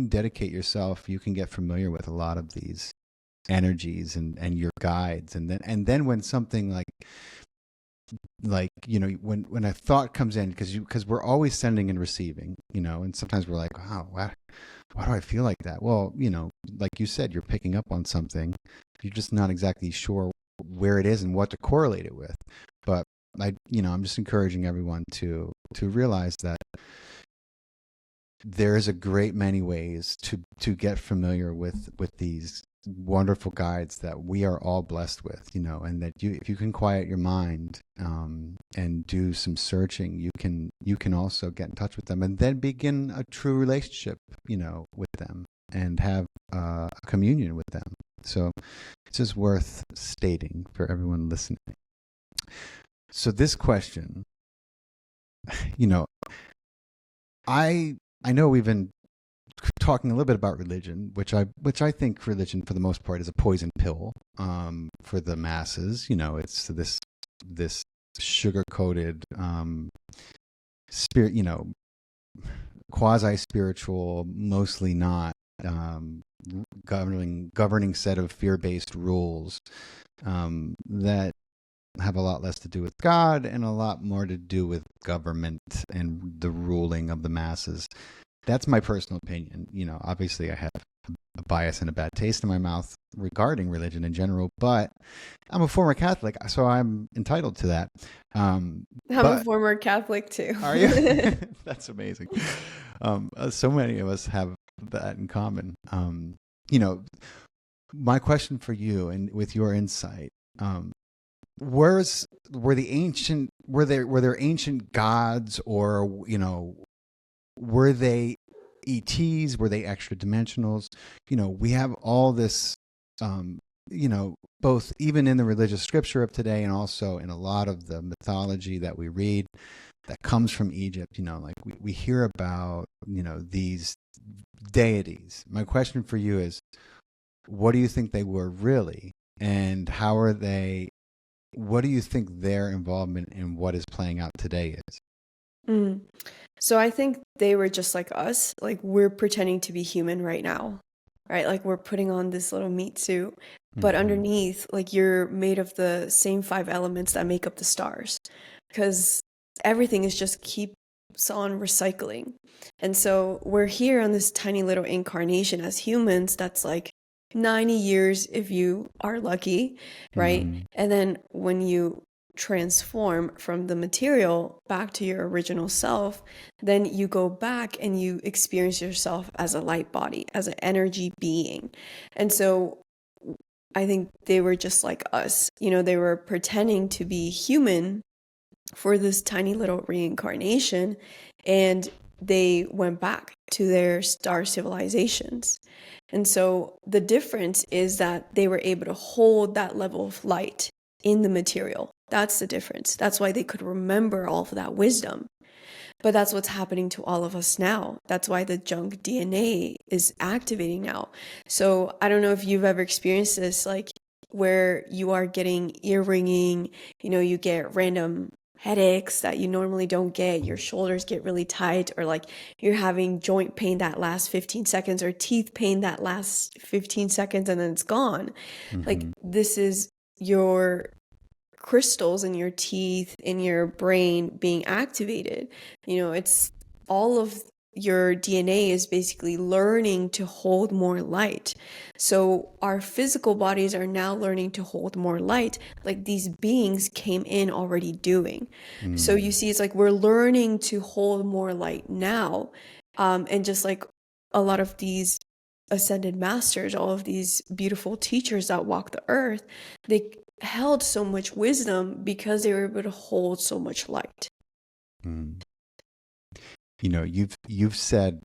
dedicate yourself, you can get familiar with a lot of these energies and your guides, and then when something like when a thought comes in, because we're always sending and receiving, and sometimes we're like, wow, why do I feel like that? Well, like you said, you're picking up on something, you're just not exactly sure where it is and what to correlate it with. But I'm just encouraging everyone to realize that there's a great many ways to get familiar with these wonderful guides that we are all blessed with, and that if you can quiet your mind and do some searching, you can also get in touch with them and then begin a true relationship, with them, and have a communion with them. So it's just worth stating for everyone listening. So this question, I know we've been talking a little bit about religion, which I think religion for the most part is a poison pill for the masses. It's this sugar-coated spirit, quasi spiritual, mostly not governing set of fear-based rules that have a lot less to do with God and a lot more to do with government and the ruling of the masses. That's my personal opinion. Obviously I have a bias and a bad taste in my mouth regarding religion in general, but I'm a former Catholic, so I'm entitled to that. I'm a former Catholic too. Are you? That's amazing. So many of us have that in common. My question for you, and with your insight, were there ancient gods, or were they ETs? Were they extra dimensionals? We have all this, both even in the religious scripture of today and also in a lot of the mythology that we read that comes from Egypt. Like we hear about, these deities. My question for you is, what do you think they were really? And how are they? What do you think their involvement in what is playing out today is? So I think they were just like us. Like, we're pretending to be human right now, right? Like, we're putting on this little meat suit, but underneath, like, you're made of the same 5 elements that make up the stars, because everything is just keeps on recycling. And so we're here on this tiny little incarnation as humans that's like 90 years if you are lucky, right? And then when you transform from the material back to your original self, then you go back and you experience yourself as a light body, as an energy being. And so I think they were just like us. They were pretending to be human for this tiny little reincarnation, and they went back to their star civilizations. And so the difference is that they were able to hold that level of light in the material. That's the difference. That's why they could remember all of that wisdom. But that's what's happening to all of us now. That's why the junk DNA is activating now. So I don't know if you've ever experienced this, like where you are getting ear ringing, you get random headaches that you normally don't get, your shoulders get really tight, or like you're having joint pain that lasts 15 seconds or teeth pain that lasts 15 seconds and then it's gone. Like, this is your crystals in your teeth, in your brain being activated. It's all of your DNA is basically learning to hold more light. So our physical bodies are now learning to hold more light, like these beings came in already doing. So you see, it's like we're learning to hold more light now. And just like a lot of these ascended masters, all of these beautiful teachers that walk the earth, they held so much wisdom because they were able to hold so much light. You've said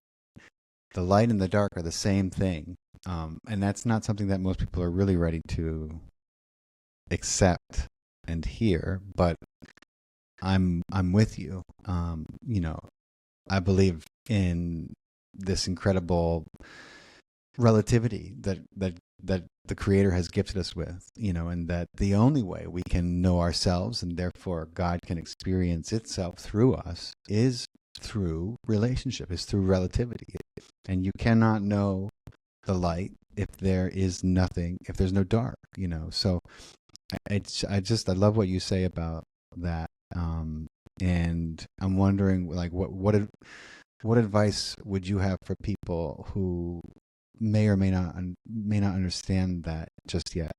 the light and the dark are the same thing, and that's not something that most people are really ready to accept and hear. But I'm with you. I believe in this incredible relativity that the Creator has gifted us with, and that the only way we can know ourselves and therefore God can experience itself through us is through relationship, is through relativity. And you cannot know the light if there is nothing, if there's no dark, So I love what you say about that. And I'm wondering, like, what advice would you have for people who may or may not understand that just yet?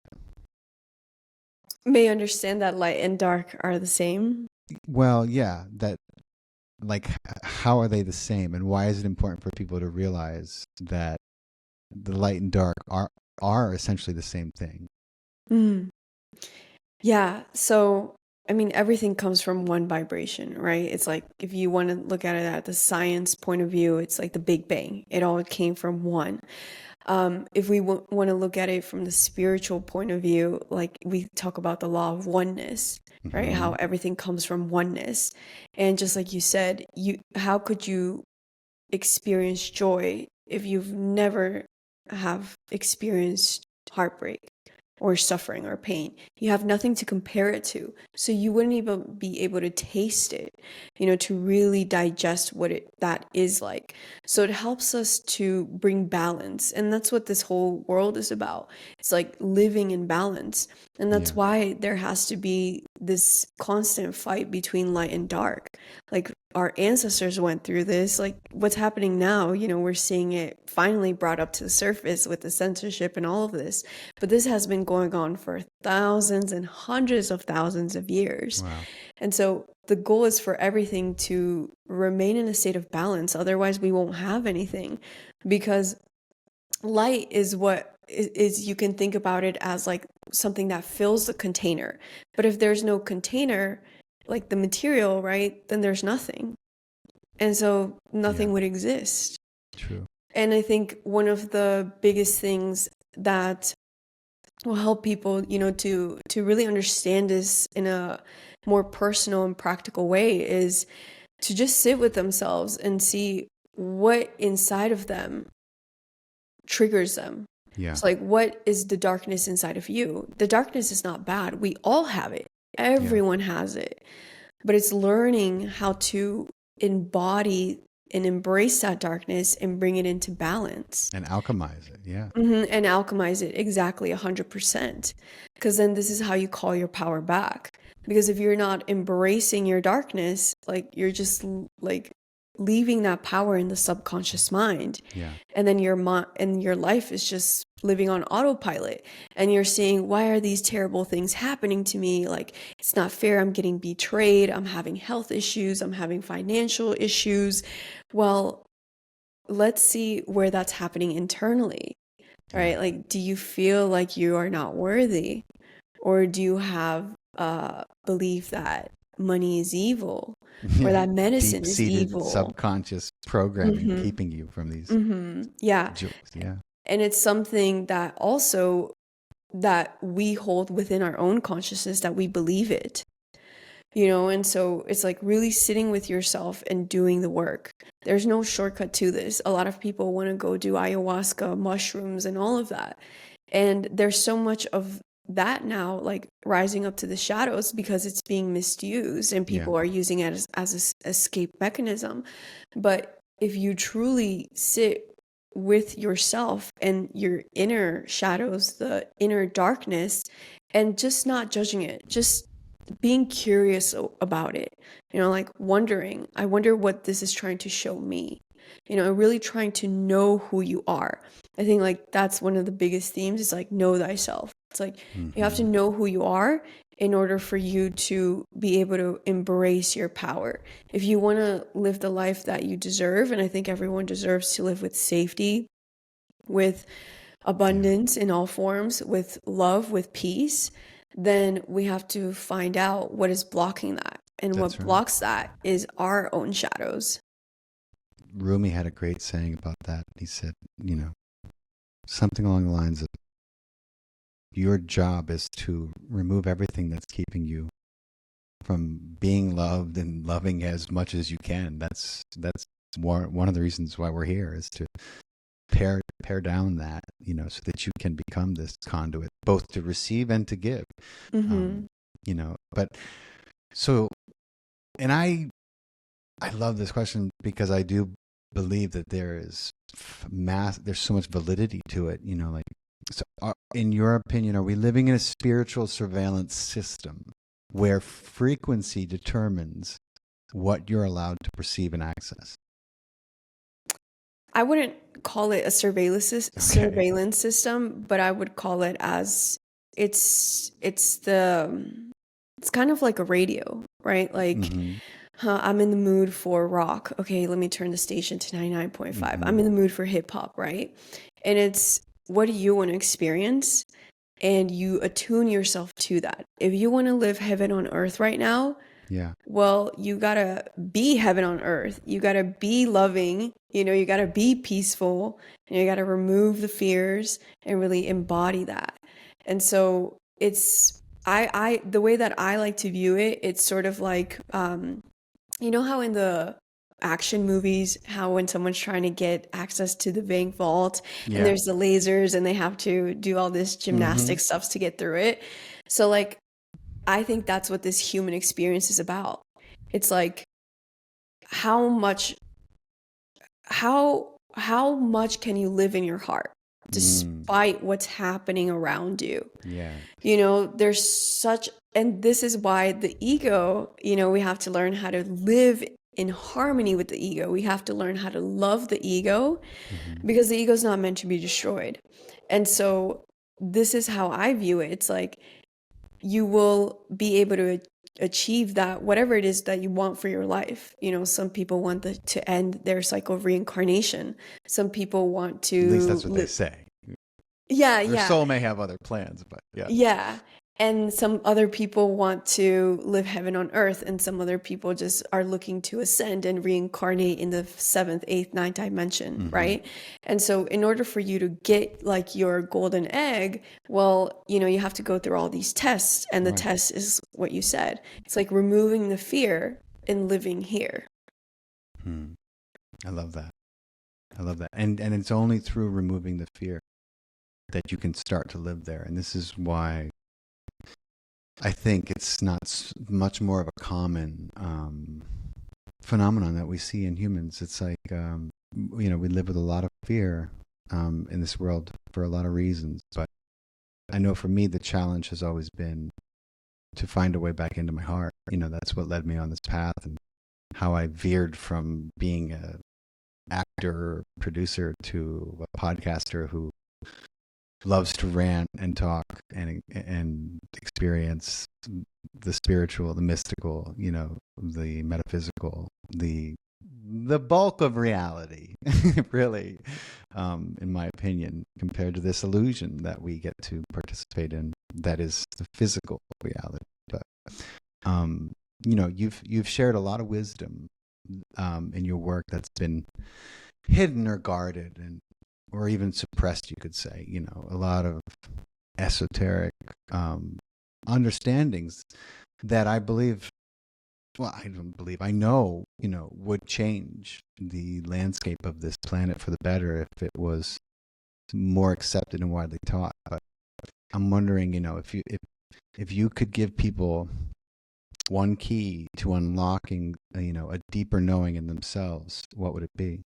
May understand that light and dark are the same. Well, yeah, that, like, how are they the same, and why is it important for people to realize that the light and dark are essentially the same thing? Mm. Yeah. So, I mean, everything comes from one vibration, right? It's like, if you want to look at it at the science point of view, it's like the Big Bang. It all came from one. If we want to look at it from the spiritual point of view, like we talk about the law of oneness, right? Mm-hmm. How everything comes from oneness. And just like you said, how could you experience joy if you've never have experienced heartbreak or suffering or pain? You have nothing to compare it to. So you wouldn't even be able to taste it, to really digest what that is like. So it helps us to bring balance. And that's what this whole world is about. It's like living in balance. And that's why there has to be this constant fight between light and dark. Like, our ancestors went through this. Like, what's happening now, we're seeing it finally brought up to the surface with the censorship and all of this. But this has been going on for thousands and hundreds of thousands of years. Wow. And so the goal is for everything to remain in a state of balance. Otherwise, we won't have anything, because light is what is, you can think about it as like something that fills the container. But if there's no container, like the material, right, then there's nothing. And so nothing would exist. True. And I think one of the biggest things that will help people, to really understand this in a more personal and practical way is to just sit with themselves and see what inside of them triggers them. Yeah. It's like, what is the darkness inside of you? The darkness is not bad. We all have it. Everyone has it. But it's learning how to embody and embrace that darkness and bring it into balance. And alchemize it, yeah. And alchemize it, exactly, 100%. Because then this is how you call your power back. Because if you're not embracing your darkness, like, you're just like leaving that power in the subconscious mind. Yeah. And then your life is just living on autopilot, and you're saying, why are these terrible things happening to me? Like, it's not fair. I'm getting betrayed. I'm having health issues. I'm having financial issues. Well, let's see where that's happening internally, right? Like, do you feel like you are not worthy? Or do you have belief that money is evil, or that medicine is evil? Subconscious programming keeping you from these jewels. Yeah. And it's something that also that we hold within our own consciousness, that we believe it, and so it's like really sitting with yourself and doing the work. There's no shortcut to this. A lot of people want to go do ayahuasca, mushrooms, and all of that. And there's so much of that now, like, rising up to the shadows, because it's being misused and people are using it as an escape mechanism. But if you truly sit with yourself and your inner shadows, the inner darkness, and just not judging it, just being curious about it, like wondering, I wonder what this is trying to show me, really trying to know who you are. I think, like, that's one of the biggest themes, is like, know thyself. It's like, you have to know who you are in order for you to be able to embrace your power. If you want to live the life that you deserve, and I think everyone deserves to live with safety, with abundance in all forms, with love, with peace, then we have to find out what is blocking that. And what blocks that is our own shadows. Rumi had a great saying about that. He said, something along the lines of, your job is to remove everything that's keeping you from being loved and loving as much as you can. That's one of the reasons why we're here, is to pare down that, so that you can become this conduit, both to receive and to give. But so, and I I love this question because I do believe that there's so much validity to it. Like, so in your opinion, are we living in a spiritual surveillance system where frequency determines what you're allowed to perceive and access? I wouldn't call it a surveillance system, but I would call it as it's kind of like a radio, right? Like, Mm-hmm. I'm in the mood for rock. Okay, let me turn the station to 99.5. Mm-hmm. I'm in the mood for hip hop, right? And it's, what do you want to experience? And you attune yourself to that. If you want to live heaven on earth right now, Yeah. well, you gotta be heaven on earth. You gotta be loving, you gotta be peaceful, and you gotta remove the fears and really embody that. And so the way that I like to view it, it's sort of like, how in the action movies, how when someone's trying to get access to the bank vault and Yeah. there's the lasers and they have to do all this gymnastic stuff to get through it. So like, I think that's what this human experience is about. It's like, how much how much can you live in your heart despite what's happening around you? Yeah. There's such, and this is why the ego, we have to learn how to live in harmony with the ego. We have to learn how to love the ego, because the ego is not meant to be destroyed. And so this is how I view it. It's like, you will be able to achieve that, whatever it is that you want for your life. Some people want to end their cycle of reincarnation. Some people want to, At least that's what they say. Their soul may have other plans, but yeah. Yeah. And some other people want to live heaven on earth, and some other people just are looking to ascend and reincarnate in the 7th, 8th, 9th dimension, right? And so in order for you to get like your golden egg, well, you have to go through all these tests, and the test is what you said. It's like removing the fear and living here. I love that. And it's only through removing the fear that you can start to live there. And this is why I think it's not much more of a common phenomenon that we see in humans. It's like, we live with a lot of fear in this world for a lot of reasons. But I know for me, the challenge has always been to find a way back into my heart. That's what led me on this path, and how I veered from being a actor or producer to a podcaster who loves to rant and talk and experience the spiritual, the mystical, the metaphysical, the bulk of reality, really, in my opinion, compared to this illusion that we get to participate in, that is the physical reality. But you've shared a lot of wisdom in your work that's been hidden or guarded, or even suppressed, you could say. A lot of esoteric understandings that I know, would change the landscape of this planet for the better if it was more accepted and widely taught. But I'm wondering, if you could give people one key to unlocking, a deeper knowing in themselves, what would it be?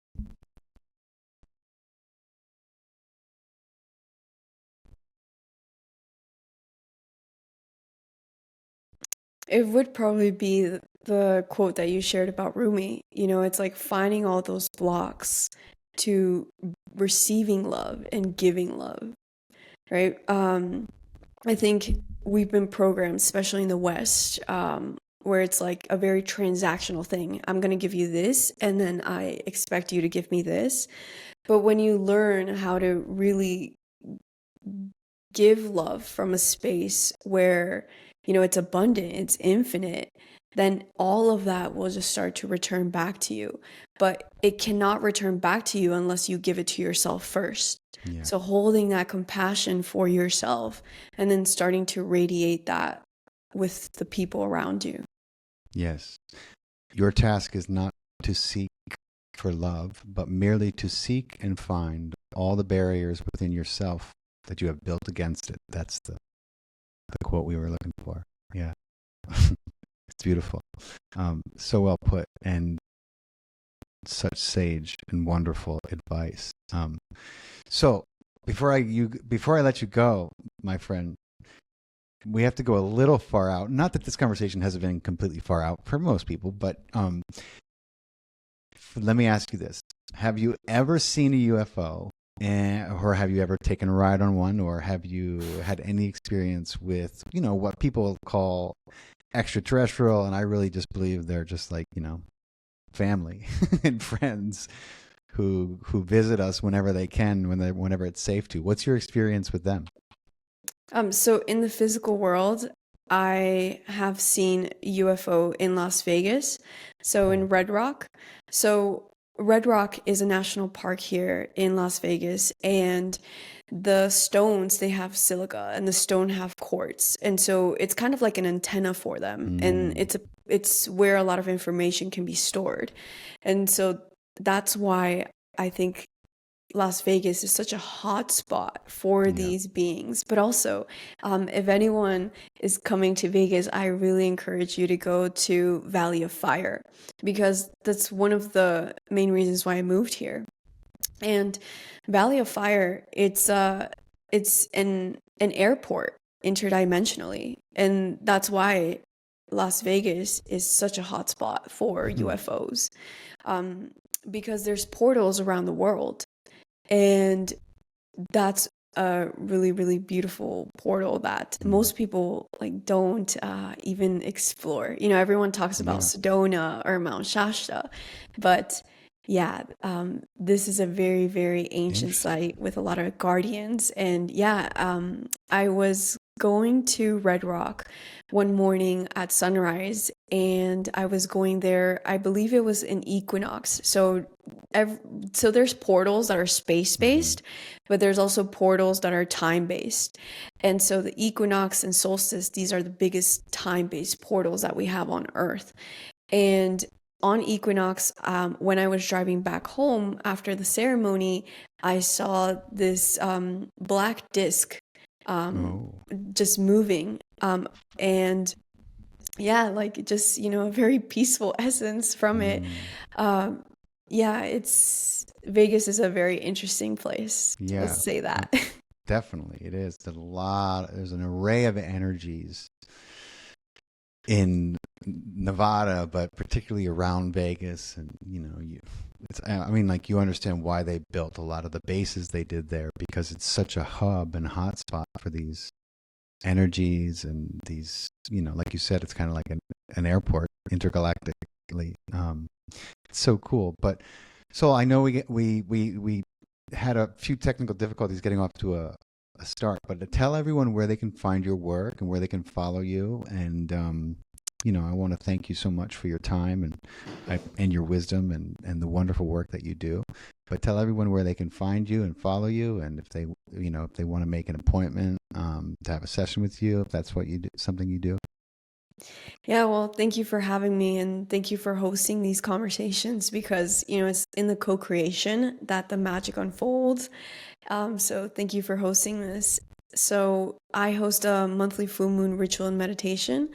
It would probably be the quote that you shared about Rumi. It's like finding all those blocks to receiving love and giving love, right? I think we've been programmed, especially in the West, where it's like a very transactional thing. I'm going to give you this, and then I expect you to give me this. But when you learn how to really give love from a space where, it's abundant, it's infinite, then all of that will just start to return back to you. But it cannot return back to you unless you give it to yourself first. Yeah. So holding that compassion for yourself and then starting to radiate that with the people around you. Yes. Your task is not to seek for love, but merely to seek and find all the barriers within yourself that you have built against it. That's the quote we were looking for. Yeah. It's beautiful. So well put. And such sage and wonderful advice. So before I let you go, my friend, we have to go a little far out. Not that this conversation hasn't been completely far out for most people, but let me ask you this. Have you ever seen a UFO, or have you ever taken a ride on one, or have you had any experience with, what people call extraterrestrial? And I really just believe they're just like, family and friends who visit us whenever they can, whenever it's safe to. What's your experience with them? So in the physical world, I have seen UFO in Las Vegas, so in Red Rock. So Red Rock is a national park here in Las Vegas, and the stones, they have silica and the stone have quartz. And so it's kind of like an antenna for them, and it's where a lot of information can be stored. And so that's why I think Las Vegas is such a hot spot for these beings. But also, if anyone is coming to Vegas, I really encourage you to go to Valley of Fire, because that's one of the main reasons why I moved here. And Valley of Fire, it's an airport interdimensionally, and that's why Las Vegas is such a hot spot for UFOs, because there's portals around the world. And that's a really, really beautiful portal that most people don't even explore. Everyone talks about Sedona or Mount Shasta, but this is a very, very ancient site with a lot of guardians. And I was going to Red Rock one morning at sunrise, and I was going there, I believe it was an equinox. So there's portals that are space-based, but there's also portals that are time-based. And so the equinox and solstice, these are the biggest time-based portals that we have on Earth. And on equinox, when I was driving back home after the ceremony, I saw this black disc just moving, and just a very peaceful essence from it. It's Vegas is a very interesting place. Let's say that. Definitely it is. There's an array of energies in Nevada, but particularly around Vegas, and you understand why they built a lot of the bases they did there, because it's such a hub and hotspot for these energies and these, like you said, it's kind of like an airport intergalactically. It's so cool. But so I know we had a few technical difficulties getting off to a start, but to tell everyone where they can find your work and where they can follow you. And I want to thank you so much for your time and your wisdom and the wonderful work that you do. But tell everyone where they can find you and follow you, and if they want to make an appointment to have a session with you, if that's what you do, something you do. Yeah, well, thank you for having me, and thank you for hosting these conversations, because it's in the co-creation that the magic unfolds. So thank you for hosting this. So I host a monthly full moon ritual and meditation,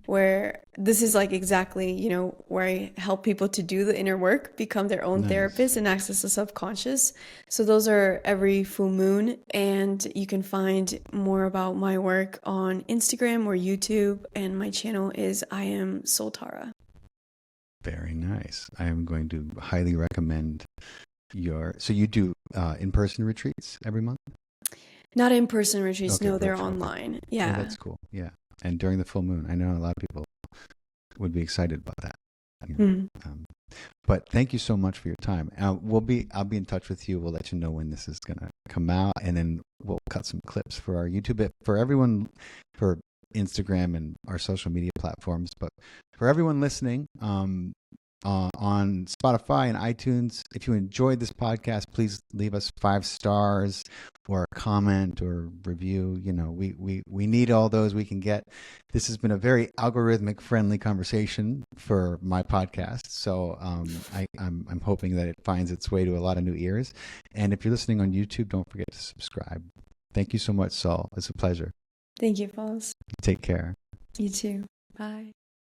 where this is exactly, where I help people to do the inner work, become their own therapist, and access the subconscious. So those are every full moon, and you can find more about my work on Instagram or YouTube, and my channel is I Am Soltara. Very nice. I am going to highly recommend so you do in-person retreats every month? Not in-person retreats, no, they're online. Yeah. Oh, that's cool. Yeah. And during the full moon, I know a lot of people would be excited about that. But thank you so much for your time. I'll be in touch with you. We'll let you know when this is going to come out, and then we'll cut some clips for our YouTube. For everyone, for Instagram and our social media platforms, but for everyone listening, on Spotify and iTunes, if you enjoyed this podcast, please leave us 5 stars or a comment or review. We need all those we can get. This has been a very algorithmic friendly conversation for my podcast, so I'm hoping that it finds its way to a lot of new ears. And if you're listening on YouTube, don't forget to subscribe. Thank you so much, Saul. It's a pleasure. Thank you, Faust. Take care. You too. Bye.